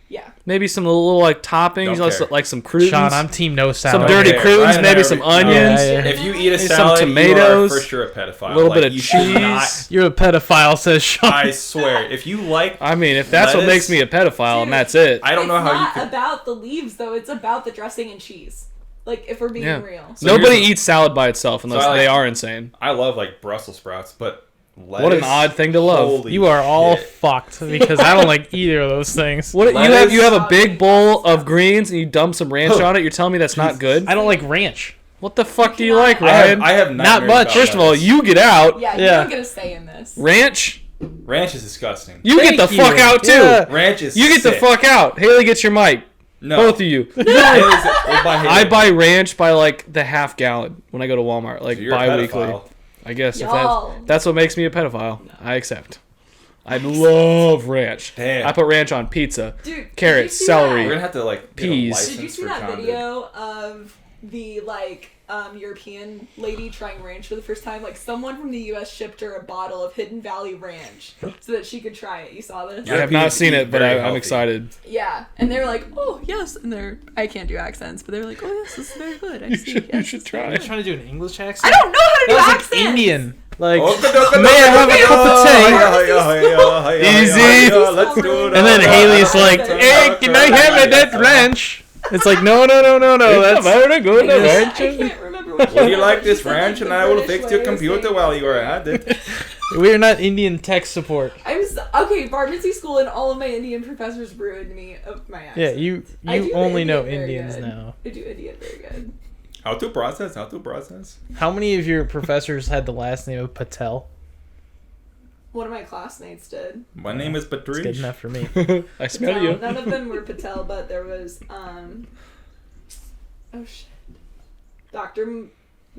Speaker 5: Yeah.
Speaker 1: Maybe some little like toppings,
Speaker 3: Don't care.
Speaker 1: like some croutons,
Speaker 4: Sean, I'm team no
Speaker 1: some
Speaker 4: salad.
Speaker 1: dirty
Speaker 3: Okay,
Speaker 1: croutons,
Speaker 3: Ryan
Speaker 1: maybe
Speaker 3: and I
Speaker 1: some
Speaker 3: are-
Speaker 1: onions,
Speaker 4: Yeah, yeah.
Speaker 3: If you eat a
Speaker 1: Maybe some
Speaker 3: salad,
Speaker 1: tomatoes,
Speaker 3: you are for sure a pedophile.
Speaker 1: a little bit
Speaker 3: Like,
Speaker 1: of
Speaker 3: you should
Speaker 1: cheese.
Speaker 3: not-
Speaker 4: You're a pedophile, says Sean.
Speaker 3: I swear, if you like,
Speaker 1: I mean, if that's what
Speaker 3: lettuce-
Speaker 1: makes me a pedophile, and
Speaker 5: Dude,
Speaker 1: that's it.
Speaker 3: I don't know how you
Speaker 5: It's
Speaker 3: could.
Speaker 5: not about the leaves though. It's about the dressing and cheese. Like if we're being
Speaker 1: Yeah.
Speaker 5: real.
Speaker 3: So
Speaker 1: Nobody
Speaker 3: here's-
Speaker 1: eats salad by itself unless
Speaker 3: So I like-
Speaker 1: they are insane.
Speaker 3: I love like Brussels sprouts, but lettuce,
Speaker 1: What an odd thing to love.
Speaker 3: holy
Speaker 4: You are all
Speaker 3: shit.
Speaker 4: fucked because I don't like either of those things.
Speaker 1: What
Speaker 3: Lettuce-
Speaker 1: you have a big bowl of greens and you dump some ranch on it. You're telling me that's not good?
Speaker 4: I don't like ranch.
Speaker 1: What the fuck do you
Speaker 5: cannot-
Speaker 1: like,
Speaker 3: I have,
Speaker 1: Ryan?
Speaker 3: I have
Speaker 1: Not
Speaker 3: nightmares
Speaker 1: much.
Speaker 3: about
Speaker 1: First of all,
Speaker 3: lettuce.
Speaker 1: you get out.
Speaker 5: Yeah, you
Speaker 4: Yeah.
Speaker 5: don't get a say in this.
Speaker 1: Ranch,
Speaker 3: ranch is disgusting.
Speaker 1: you get the
Speaker 4: Thank
Speaker 1: fuck
Speaker 4: you.
Speaker 1: out too.
Speaker 4: Yeah.
Speaker 3: Ranch is
Speaker 1: You get the
Speaker 3: sick.
Speaker 1: fuck out. Haley gets your mic.
Speaker 3: No,
Speaker 1: Both of you.
Speaker 3: Haley's- we'll buy Haley.
Speaker 1: I buy ranch by like the half gallon when I go to Walmart, like
Speaker 3: So you're a
Speaker 1: bi-weekly.
Speaker 3: pedophile.
Speaker 1: I guess
Speaker 5: Y'all.
Speaker 1: if that's what makes me a pedophile, I accept. I love ranch.
Speaker 3: Damn.
Speaker 1: I put ranch on pizza,
Speaker 5: Dude,
Speaker 1: carrots,
Speaker 5: did you see
Speaker 1: celery.
Speaker 3: We're gonna have to like get a
Speaker 1: Peas.
Speaker 3: license
Speaker 5: Did you see
Speaker 3: for
Speaker 5: that
Speaker 3: John, dude.
Speaker 5: video of the European lady trying ranch for the first time? Like someone from the U.S. shipped her a bottle of Hidden Valley Ranch so that she could try it. You saw this?
Speaker 1: I have not seen it, but
Speaker 3: Very
Speaker 1: I'm
Speaker 3: healthy.
Speaker 1: excited.
Speaker 5: Yeah, and they were like, "Oh yes," and I can't do accents, but they were like, "Oh yes, this is very good." I see.
Speaker 1: You
Speaker 5: Yes,
Speaker 1: should
Speaker 5: it's
Speaker 1: try.
Speaker 5: very
Speaker 4: Are you
Speaker 5: good."
Speaker 4: trying to do an English accent?
Speaker 5: I don't know how to do
Speaker 4: That was
Speaker 5: accents.
Speaker 4: like Indian. Like,
Speaker 3: May
Speaker 4: may I have a cup of tea?
Speaker 1: Easy.
Speaker 3: Let's do it.
Speaker 4: And then Haley's like,
Speaker 5: Okay.
Speaker 4: hey, can I have that ranch? It's like, no, that's...
Speaker 1: very good
Speaker 5: I
Speaker 1: ranch.
Speaker 5: can't remember what
Speaker 3: Would
Speaker 5: she
Speaker 3: you
Speaker 5: said.
Speaker 3: like
Speaker 5: She
Speaker 3: this
Speaker 5: said,
Speaker 3: ranch
Speaker 5: like,
Speaker 3: and
Speaker 5: the
Speaker 3: I will
Speaker 5: British
Speaker 3: fix your
Speaker 5: way of
Speaker 3: computer
Speaker 5: saying
Speaker 3: while you are
Speaker 5: it.
Speaker 3: at it?
Speaker 4: We're not Indian tech support.
Speaker 5: Okay, pharmacy school and all of my Indian professors ruined me of my accent.
Speaker 4: Yeah, you
Speaker 5: I do the
Speaker 4: only know
Speaker 5: Indian very
Speaker 4: Indians
Speaker 5: good.
Speaker 4: now.
Speaker 5: I do Indian very good.
Speaker 3: How to process?
Speaker 4: How many of your professors had the last name of Patel?
Speaker 5: One of my classmates did.
Speaker 3: My name is
Speaker 4: It's good
Speaker 3: Patrice.
Speaker 4: enough for me.
Speaker 1: I smell
Speaker 5: Patel.
Speaker 1: you.
Speaker 5: None of them were Patel, but there was oh shit, Dr.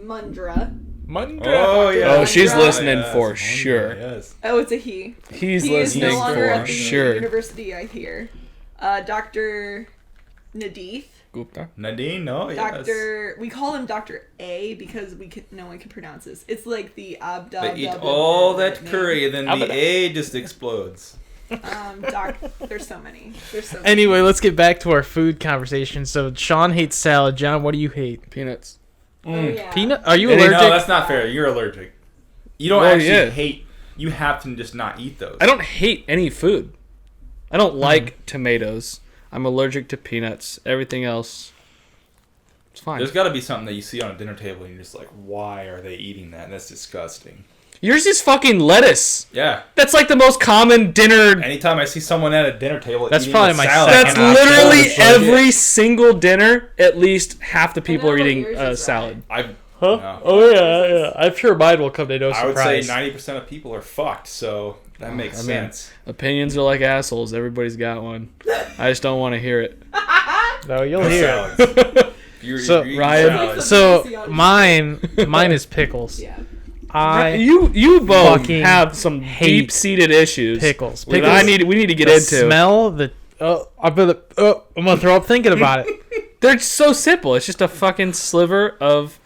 Speaker 5: Mundra.
Speaker 3: Oh yeah.
Speaker 1: Oh, she's
Speaker 5: Mundra.
Speaker 1: listening
Speaker 3: Yes,
Speaker 1: for
Speaker 3: Mundra,
Speaker 1: sure.
Speaker 3: Yes.
Speaker 5: Oh, it's a he.
Speaker 1: He's
Speaker 5: He is
Speaker 1: listening
Speaker 5: no longer
Speaker 1: for
Speaker 5: at the
Speaker 1: sure.
Speaker 5: university, I hear. Dr. Nadith.
Speaker 1: Gupta.
Speaker 3: Nadine, no, yes.
Speaker 5: Dr. We call him Dr. A because no one can pronounce this. It's like the abda.
Speaker 3: They eat all that curry and then the
Speaker 1: Abada.
Speaker 3: A just explodes.
Speaker 5: There's so many.
Speaker 4: Anyway, let's get back to our food conversation. So, Sean hates salad. John, what do you hate?
Speaker 1: Peanuts.
Speaker 5: Oh, yeah.
Speaker 4: Peanut? Are you
Speaker 3: No,
Speaker 4: allergic?
Speaker 3: that's not fair. You're allergic. You don't
Speaker 1: Well,
Speaker 3: actually
Speaker 1: yeah.
Speaker 3: hate. You have to just not eat those.
Speaker 1: I don't hate any food. I don't like tomatoes. I'm allergic to peanuts. Everything else, it's fine.
Speaker 3: There's got to be something that you see on a dinner table and you're just like, why are they eating that? That's disgusting.
Speaker 1: Yours is fucking lettuce.
Speaker 3: Yeah.
Speaker 1: That's like the most common dinner.
Speaker 3: Anytime I see someone at a dinner table,
Speaker 4: That's
Speaker 3: eating
Speaker 4: probably
Speaker 3: a
Speaker 4: my
Speaker 3: salad,
Speaker 4: second
Speaker 1: That's
Speaker 3: I cannot
Speaker 1: literally
Speaker 3: hold it.
Speaker 1: every single dinner. At least half the people
Speaker 5: know
Speaker 1: are
Speaker 5: what
Speaker 1: eating
Speaker 5: yours is,
Speaker 1: salad.
Speaker 3: I
Speaker 4: Huh?
Speaker 3: No.
Speaker 4: Oh, yeah. I'm sure mine will come to no
Speaker 3: I would say
Speaker 4: surprise.
Speaker 3: 90% of people are fucked, so that makes
Speaker 1: I mean,
Speaker 3: sense.
Speaker 1: Opinions are like assholes. Everybody's got one. I just don't want to hear it.
Speaker 4: No, you'll
Speaker 3: No
Speaker 4: hear it.
Speaker 3: salads.
Speaker 4: So,
Speaker 3: eating
Speaker 1: Ryan-
Speaker 3: salads.
Speaker 4: So, mine is pickles.
Speaker 5: Yeah.
Speaker 4: I
Speaker 1: You both
Speaker 4: fucking
Speaker 1: have some
Speaker 4: hate
Speaker 1: deep-seated issues.
Speaker 4: pickles.
Speaker 1: that we need to get
Speaker 4: the
Speaker 1: into.
Speaker 4: smell, I'm gonna throw up thinking about it.
Speaker 1: They're so simple. It's just a fucking sliver of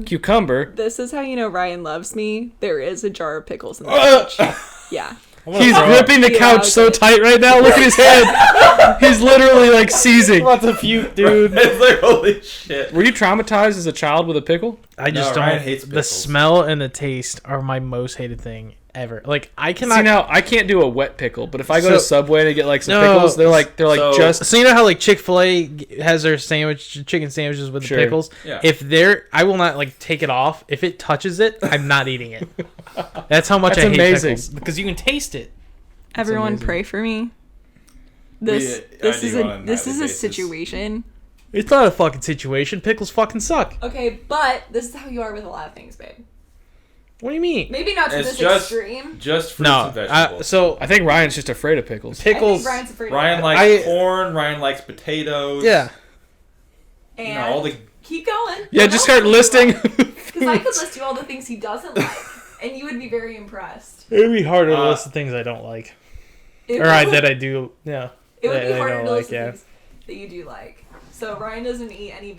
Speaker 1: cucumber.
Speaker 5: This is how you know Ryan loves me. There is a jar of pickles in the fridge. Yeah.
Speaker 1: He's gripping the
Speaker 5: Yeah,
Speaker 1: couch so
Speaker 5: okay.
Speaker 1: tight right now. Look at his head. He's literally like seizing.
Speaker 4: About to puke, dude.
Speaker 3: It's like, holy shit.
Speaker 1: Were you traumatized as a child with a pickle?
Speaker 4: I just
Speaker 3: No, Ryan
Speaker 4: don't.
Speaker 3: hates
Speaker 4: The
Speaker 3: pickles.
Speaker 4: smell and the taste are my most hated thing ever. Like I cannot.
Speaker 1: See, now I can't do a wet pickle, but if I go
Speaker 4: So-
Speaker 1: to Subway to get like some
Speaker 4: No,
Speaker 1: pickles, they're like
Speaker 3: so-
Speaker 1: just
Speaker 4: So you know how like Chick-fil-A has their chicken sandwiches with
Speaker 1: Sure.
Speaker 4: the pickles.
Speaker 3: Yeah.
Speaker 4: If I will not like take it off. If it touches it, I'm not eating it. That's how much
Speaker 1: That's
Speaker 4: I hate
Speaker 1: amazing.
Speaker 4: pickles because you can taste it.
Speaker 5: Everyone
Speaker 1: amazing.
Speaker 5: pray for me.
Speaker 3: I
Speaker 5: This
Speaker 3: do
Speaker 5: is
Speaker 3: on a
Speaker 5: a
Speaker 3: nightly
Speaker 5: this is a
Speaker 3: basis.
Speaker 5: situation.
Speaker 4: It's not a fucking situation. Pickles fucking suck.
Speaker 5: Okay, but this is how you are with a lot of things, babe.
Speaker 4: What do you mean?
Speaker 5: Maybe not to
Speaker 3: It's
Speaker 5: this
Speaker 3: just-
Speaker 5: extreme.
Speaker 3: Just fruits
Speaker 4: No.
Speaker 3: and vegetables.
Speaker 4: So
Speaker 1: I think Ryan's just afraid of pickles.
Speaker 5: I think
Speaker 4: pickles.
Speaker 5: Ryan's afraid
Speaker 3: Ryan
Speaker 5: of that.
Speaker 3: likes corn. Ryan likes potatoes.
Speaker 4: Yeah.
Speaker 5: And
Speaker 3: You know, all the
Speaker 5: keep going.
Speaker 1: Yeah,
Speaker 5: What
Speaker 1: just
Speaker 5: else
Speaker 1: start
Speaker 5: do you
Speaker 1: listing.
Speaker 5: like? Because I could list you all the things he doesn't like, and you would be very impressed.
Speaker 4: It'd be harder to
Speaker 3: Uh,
Speaker 4: list the things I don't like,
Speaker 5: It
Speaker 4: or
Speaker 5: would-
Speaker 4: that I do. Yeah.
Speaker 5: It would
Speaker 4: that
Speaker 5: be
Speaker 4: I
Speaker 5: harder
Speaker 4: don't
Speaker 5: to
Speaker 4: like,
Speaker 5: list the
Speaker 4: yeah.
Speaker 5: things that you do like. So Ryan doesn't eat any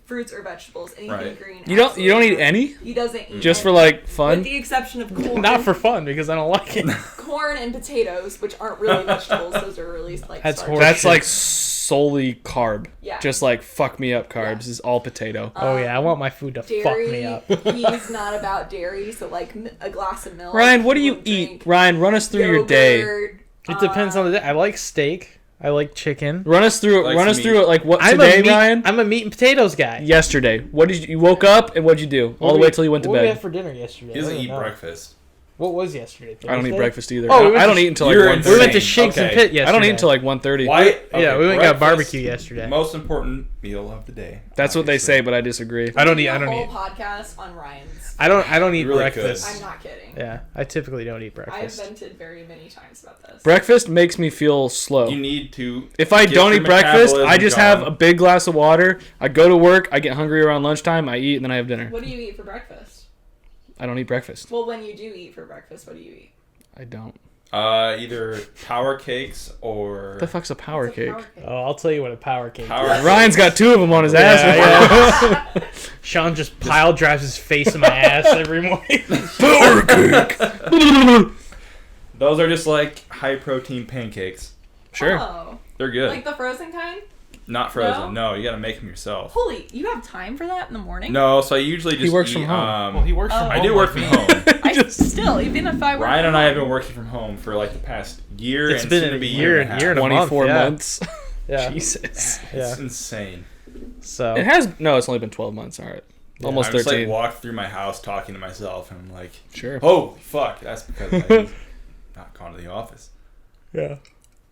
Speaker 5: fruits or vegetables, anything
Speaker 3: Right.
Speaker 5: green.
Speaker 1: You don't
Speaker 5: absolutely
Speaker 1: eat
Speaker 5: not.
Speaker 1: any?
Speaker 5: He doesn't eat
Speaker 1: Just for
Speaker 5: any.
Speaker 1: like
Speaker 5: With
Speaker 1: fun?
Speaker 5: the exception of corn.
Speaker 4: Not for fun because I don't like it.
Speaker 5: corn and potatoes, which aren't really vegetables. Those are really like
Speaker 4: That's
Speaker 5: starch.
Speaker 4: horse
Speaker 1: That's
Speaker 4: shit.
Speaker 1: like solely carb.
Speaker 5: Yeah.
Speaker 1: Just like fuck me up carbs is all potato.
Speaker 4: Oh yeah, I want my food to
Speaker 5: Dairy.
Speaker 4: fuck me up.
Speaker 5: He's not about dairy, so like a glass of milk.
Speaker 1: Ryan, what do
Speaker 5: he
Speaker 1: you
Speaker 5: won't
Speaker 1: eat?
Speaker 5: drink
Speaker 1: Ryan, run us through your day.
Speaker 5: yogurt,
Speaker 4: It depends on the day. I like steak. I like chicken.
Speaker 1: Run us through
Speaker 3: Likes
Speaker 1: run us
Speaker 3: meat.
Speaker 1: through it like what
Speaker 4: I'm
Speaker 1: today,
Speaker 4: a meat,
Speaker 1: Ryan?
Speaker 4: I'm a meat and potatoes guy.
Speaker 1: Yesterday. What did you woke up and what'd you do? All the way till you went to
Speaker 4: What did we have
Speaker 1: bed.
Speaker 4: for dinner yesterday?
Speaker 3: he doesn't
Speaker 4: I don't
Speaker 3: eat
Speaker 4: know.
Speaker 3: breakfast.
Speaker 4: What was yesterday?
Speaker 1: I don't eat
Speaker 4: Thursday?
Speaker 1: breakfast either.
Speaker 4: Oh, we went
Speaker 1: I
Speaker 4: to
Speaker 1: don't eat until like
Speaker 3: You're
Speaker 1: 1:30.
Speaker 3: insane.
Speaker 4: We went to Shakes and
Speaker 3: Okay.
Speaker 4: Pit yesterday.
Speaker 1: I don't eat until like 1:30.
Speaker 3: Why?
Speaker 4: Yeah,
Speaker 3: Okay,
Speaker 4: we went and got
Speaker 3: breakfast,
Speaker 4: barbecue yesterday.
Speaker 3: Most important meal of the day.
Speaker 1: That's what they
Speaker 3: obviously.
Speaker 1: say, but I disagree.
Speaker 4: I don't
Speaker 5: We
Speaker 4: eat.
Speaker 5: do
Speaker 4: I
Speaker 5: a
Speaker 4: don't
Speaker 5: whole
Speaker 4: eat.
Speaker 5: podcast on Ryan's.
Speaker 4: I don't eat
Speaker 3: You really
Speaker 4: breakfast.
Speaker 5: I'm not kidding.
Speaker 4: Yeah, I typically don't eat
Speaker 5: I've
Speaker 4: breakfast.
Speaker 5: vented very many times about this.
Speaker 1: Breakfast makes me feel slow.
Speaker 3: You need to.
Speaker 1: If I
Speaker 3: get
Speaker 1: don't
Speaker 3: your
Speaker 1: eat breakfast, I
Speaker 3: metabolism
Speaker 1: just
Speaker 3: going.
Speaker 1: have a big glass of water. I go to work, I get hungry around lunchtime, I eat, and then I have dinner.
Speaker 5: What do you eat for breakfast?
Speaker 1: I don't eat breakfast.
Speaker 5: Well, when you do eat for breakfast, what do you eat?
Speaker 1: I don't.
Speaker 3: Either power cakes or
Speaker 1: What the fuck's a power
Speaker 5: What's a
Speaker 1: cake?
Speaker 5: power cake?
Speaker 4: Oh, I'll tell you what a power cake
Speaker 3: Power
Speaker 4: is.
Speaker 3: cake.
Speaker 1: Ryan's got 2 of them on his ass.
Speaker 4: Yeah, yeah. Sean just pile drives his face in my ass every morning.
Speaker 1: Power cake.
Speaker 3: Those are just like high protein pancakes.
Speaker 1: Sure.
Speaker 5: Oh,
Speaker 3: They're good.
Speaker 5: like the frozen kind?
Speaker 3: Not frozen. No, you gotta make them yourself.
Speaker 5: Holy, you have time for that in the morning?
Speaker 3: No, so I usually just
Speaker 1: He works
Speaker 3: eat,
Speaker 1: from home.
Speaker 4: Well, he works from
Speaker 5: Oh.
Speaker 3: I
Speaker 4: home.
Speaker 3: do work
Speaker 4: like
Speaker 3: from
Speaker 4: me.
Speaker 3: home.
Speaker 5: I still, even if I were
Speaker 3: Ryan and I have been working from home for like the past year.
Speaker 4: It's
Speaker 3: and
Speaker 4: been
Speaker 3: soon
Speaker 4: a
Speaker 3: to be
Speaker 4: year
Speaker 3: and a half.
Speaker 4: and a month,
Speaker 1: 24
Speaker 4: yeah.
Speaker 1: months.
Speaker 4: Yeah.
Speaker 1: Jesus.
Speaker 4: Yeah.
Speaker 3: It's insane.
Speaker 4: So
Speaker 1: It has no. It's only been 12 months. All right. Almost
Speaker 3: I just
Speaker 1: 13.
Speaker 3: like walked through my house talking to myself, and I'm like,
Speaker 1: Sure.
Speaker 3: "Holy fuck!" That's because I've not gone to the office.
Speaker 4: yeah.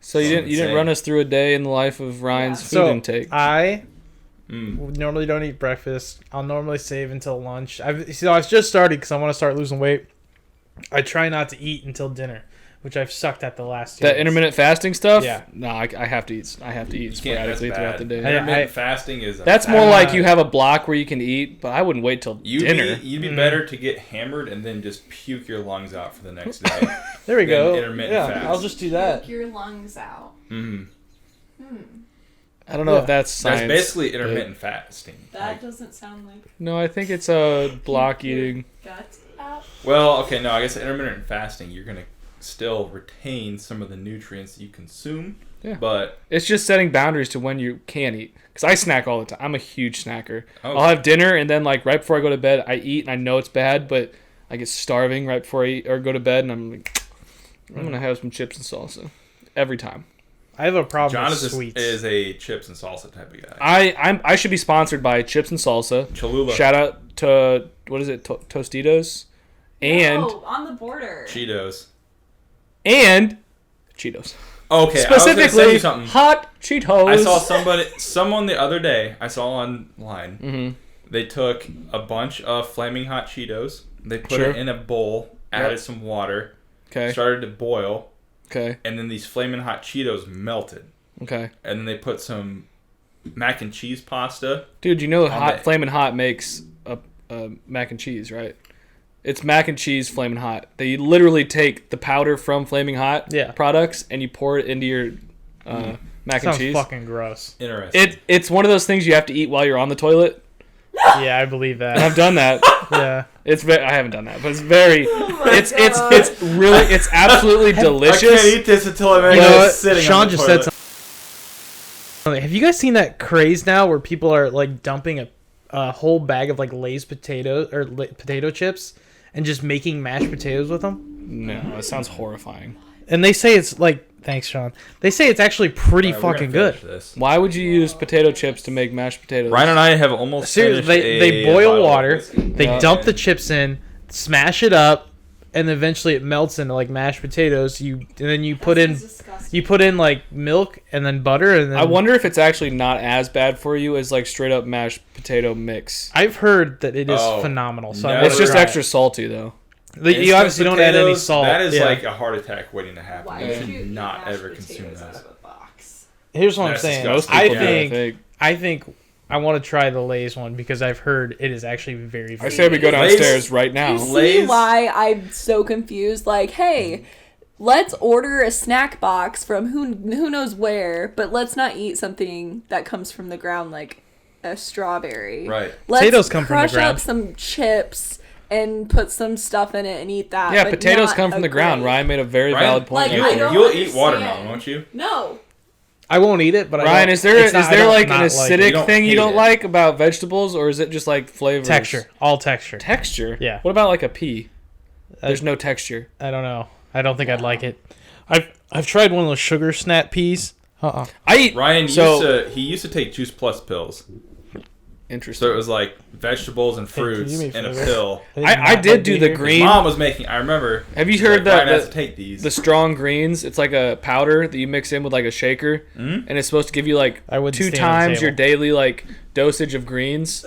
Speaker 1: So you didn't
Speaker 3: insane.
Speaker 1: run us through a day in the life of Ryan's food
Speaker 4: So
Speaker 1: intake.
Speaker 4: I
Speaker 3: Mm.
Speaker 4: normally don't eat breakfast. I'll normally save until lunch. I just started because I want to start losing weight. I try not to eat until dinner, which I've sucked at the last 2
Speaker 1: That
Speaker 4: days.
Speaker 1: intermittent fasting stuff?
Speaker 4: Yeah.
Speaker 1: No, I have to eat. I have to eat
Speaker 3: You can't. That's
Speaker 1: sporadically throughout the
Speaker 3: bad.
Speaker 1: day.
Speaker 3: Intermittent fasting is.
Speaker 1: That's more like you have a block where you can eat, but I wouldn't wait till dinner.
Speaker 3: You'd be better to get hammered and then just puke your lungs out for the next day.
Speaker 4: There we
Speaker 3: Then
Speaker 4: go.
Speaker 3: intermittent
Speaker 4: Yeah,
Speaker 3: fast.
Speaker 4: I'll just do that.
Speaker 5: Take your lungs out.
Speaker 3: Mm.
Speaker 1: I don't know
Speaker 4: Yeah.
Speaker 1: if that's science.
Speaker 3: That's basically intermittent fasting.
Speaker 5: That doesn't sound like
Speaker 1: No, I think it's a block eating.
Speaker 5: guts out.
Speaker 3: Well, okay, no, I guess intermittent fasting, you're gonna still retain some of the nutrients that you consume.
Speaker 1: Yeah.
Speaker 3: But
Speaker 1: It's just setting boundaries to when you can eat. Because I snack all the time. I'm a huge snacker.
Speaker 3: Oh.
Speaker 1: I'll have dinner and then like right before I go to bed, I eat and I know it's bad, but I get starving right before I eat or go to bed, and I'm like, I'm gonna have some chips and salsa every time.
Speaker 4: I have a problem
Speaker 3: John
Speaker 4: with
Speaker 3: is
Speaker 4: sweets.
Speaker 3: a chips and salsa type of guy.
Speaker 1: I should be sponsored by Chips and Salsa.
Speaker 3: Cholula.
Speaker 1: Shout out to what is it, Tostitos, and
Speaker 5: on the border.
Speaker 3: Cheetos.
Speaker 1: and Cheetos.
Speaker 3: Okay, I was gonna say
Speaker 1: Specifically,
Speaker 3: something.
Speaker 1: hot Cheetos.
Speaker 3: I saw someone the other day. I saw online.
Speaker 1: Mm-hmm.
Speaker 3: They took a bunch of flaming hot Cheetos. They put
Speaker 1: Sure.
Speaker 3: it in a bowl, added
Speaker 1: Yep.
Speaker 3: some water,
Speaker 1: Okay.
Speaker 3: started to boil,
Speaker 1: Okay.
Speaker 3: and then these flaming hot Cheetos melted.
Speaker 1: Okay.
Speaker 3: And then they put some mac and cheese pasta.
Speaker 1: Dude, you know
Speaker 3: On the-
Speaker 1: Flamin' Hot makes a mac and cheese, right? It's mac and cheese Flamin' Hot. They literally take the powder from Flaming Hot
Speaker 4: Yeah.
Speaker 1: products and you pour it into your mac and
Speaker 4: Sounds
Speaker 1: cheese.
Speaker 4: fucking gross.
Speaker 3: Interesting.
Speaker 1: It's one of those things you have to eat while you're on the toilet.
Speaker 4: Yeah, I believe
Speaker 1: And
Speaker 4: that.
Speaker 1: I've done that.
Speaker 4: Yeah.
Speaker 1: I haven't done that, but it's very it's
Speaker 5: God.
Speaker 1: really it's absolutely delicious.
Speaker 3: eat this until I'm
Speaker 4: You know what? Sean just said something. Have you guys seen that craze now where people are like dumping a whole bag of like Lay's potatoes or potato chips and just making mashed potatoes with them?
Speaker 1: No, it sounds horrifying.
Speaker 4: And they say it's like, thanks, Sean. They say it's actually pretty fucking good.
Speaker 1: Why would you use potato chips to make mashed potatoes?
Speaker 3: Ryan and I have almost
Speaker 4: Seriously,
Speaker 3: finished
Speaker 4: they
Speaker 3: a
Speaker 4: boil
Speaker 3: bottle of
Speaker 4: water,
Speaker 3: whiskey.
Speaker 4: they
Speaker 1: Yeah.
Speaker 4: dump the chips in, smash it up, and eventually it melts into like mashed potatoes. You put in like milk and then butter, and then
Speaker 1: I wonder if it's actually not as bad for you as like straight up mashed potato mix.
Speaker 4: I've heard that it is
Speaker 3: Oh,
Speaker 4: phenomenal. So
Speaker 3: never
Speaker 4: I'm
Speaker 1: It's
Speaker 4: gonna
Speaker 1: just
Speaker 4: try
Speaker 1: extra
Speaker 4: it.
Speaker 1: salty though.
Speaker 4: You obviously don't add any
Speaker 3: potatoes,
Speaker 4: salt.
Speaker 3: That is
Speaker 4: Yeah.
Speaker 3: like a heart attack waiting to happen.
Speaker 5: Why
Speaker 3: You
Speaker 5: would
Speaker 3: should
Speaker 5: you eat
Speaker 3: not
Speaker 5: mashed
Speaker 3: ever consume
Speaker 5: potatoes
Speaker 3: that.
Speaker 5: out of a box?
Speaker 4: Here's what I'm
Speaker 3: That's
Speaker 4: saying.
Speaker 3: disgusting.
Speaker 4: I
Speaker 3: Most people do,
Speaker 4: think I think I want to try the Lay's one because I've heard it is actually very.
Speaker 1: I
Speaker 4: very
Speaker 1: say we go
Speaker 3: Lay's-
Speaker 1: downstairs right
Speaker 5: You
Speaker 1: now.
Speaker 5: see
Speaker 3: Lay's-
Speaker 5: why I'm so confused? Like, hey, let's order a snack box from who knows where, but let's not eat something that comes from the ground like a strawberry.
Speaker 3: Right.
Speaker 5: Let's
Speaker 4: Potatoes come from the
Speaker 5: crush
Speaker 4: ground.
Speaker 5: up some chips and put some stuff in it and eat that.
Speaker 1: Yeah,
Speaker 5: but
Speaker 1: potatoes
Speaker 5: not
Speaker 1: come from
Speaker 5: a
Speaker 1: the ground.
Speaker 5: grape.
Speaker 1: Ryan made a very
Speaker 3: Ryan,
Speaker 1: valid point.
Speaker 5: Like,
Speaker 1: there.
Speaker 5: I don't
Speaker 3: You'll eat
Speaker 5: understand.
Speaker 3: watermelon, won't you?
Speaker 5: No.
Speaker 4: I won't eat it, but I
Speaker 1: Ryan,
Speaker 4: don't-
Speaker 1: is there
Speaker 4: it's not- I don't
Speaker 1: like an
Speaker 4: not like it.
Speaker 1: acidic
Speaker 3: You don't
Speaker 1: thing you
Speaker 3: hate
Speaker 1: don't
Speaker 3: it.
Speaker 1: like about vegetables, or is it just like flavors?
Speaker 4: Texture, all texture.
Speaker 1: Texture.
Speaker 4: Yeah.
Speaker 1: What about like a pea? There's no texture.
Speaker 4: I don't know. I don't think I'd like it. I've tried one of those sugar snap peas.
Speaker 1: I eat.
Speaker 3: Ryan
Speaker 1: So
Speaker 3: used to take Juice Plus pills.
Speaker 1: interesting.
Speaker 3: So it was like vegetables and
Speaker 4: Hey, can you
Speaker 3: fruits
Speaker 4: do me a
Speaker 3: in a
Speaker 4: favor?
Speaker 3: pill.
Speaker 1: I did do the
Speaker 3: His
Speaker 1: green.
Speaker 3: mom was making. I remember.
Speaker 1: Have you
Speaker 3: she's
Speaker 1: heard
Speaker 3: like, Ryan has
Speaker 1: the
Speaker 3: to take these?
Speaker 1: the strong greens? It's like a powder that you mix in with like a shaker, and it's supposed to give you like
Speaker 4: I wouldn't
Speaker 1: 2
Speaker 4: stand on the
Speaker 1: times your
Speaker 4: table.
Speaker 1: daily like dosage of greens.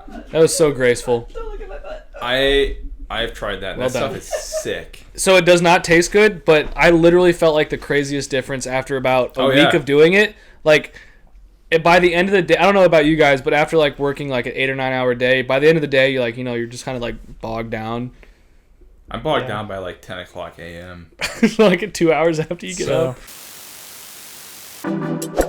Speaker 1: That was so graceful.
Speaker 5: Don't look at my butt.
Speaker 3: I've tried that.
Speaker 1: Well
Speaker 3: That stuff
Speaker 1: done.
Speaker 3: is sick.
Speaker 1: So it does not taste good, but I literally felt like the craziest difference after about a
Speaker 3: Oh,
Speaker 1: week
Speaker 3: yeah.
Speaker 1: of doing it. Like by the end of the day, I don't know about you guys, but after like working like an 8 or 9 hour day, by the end of the day, you're like, you're just kind of like bogged down.
Speaker 3: I'm bogged down by like 10 o'clock a.m.
Speaker 1: Like 2 hours after you get
Speaker 4: So-
Speaker 1: up.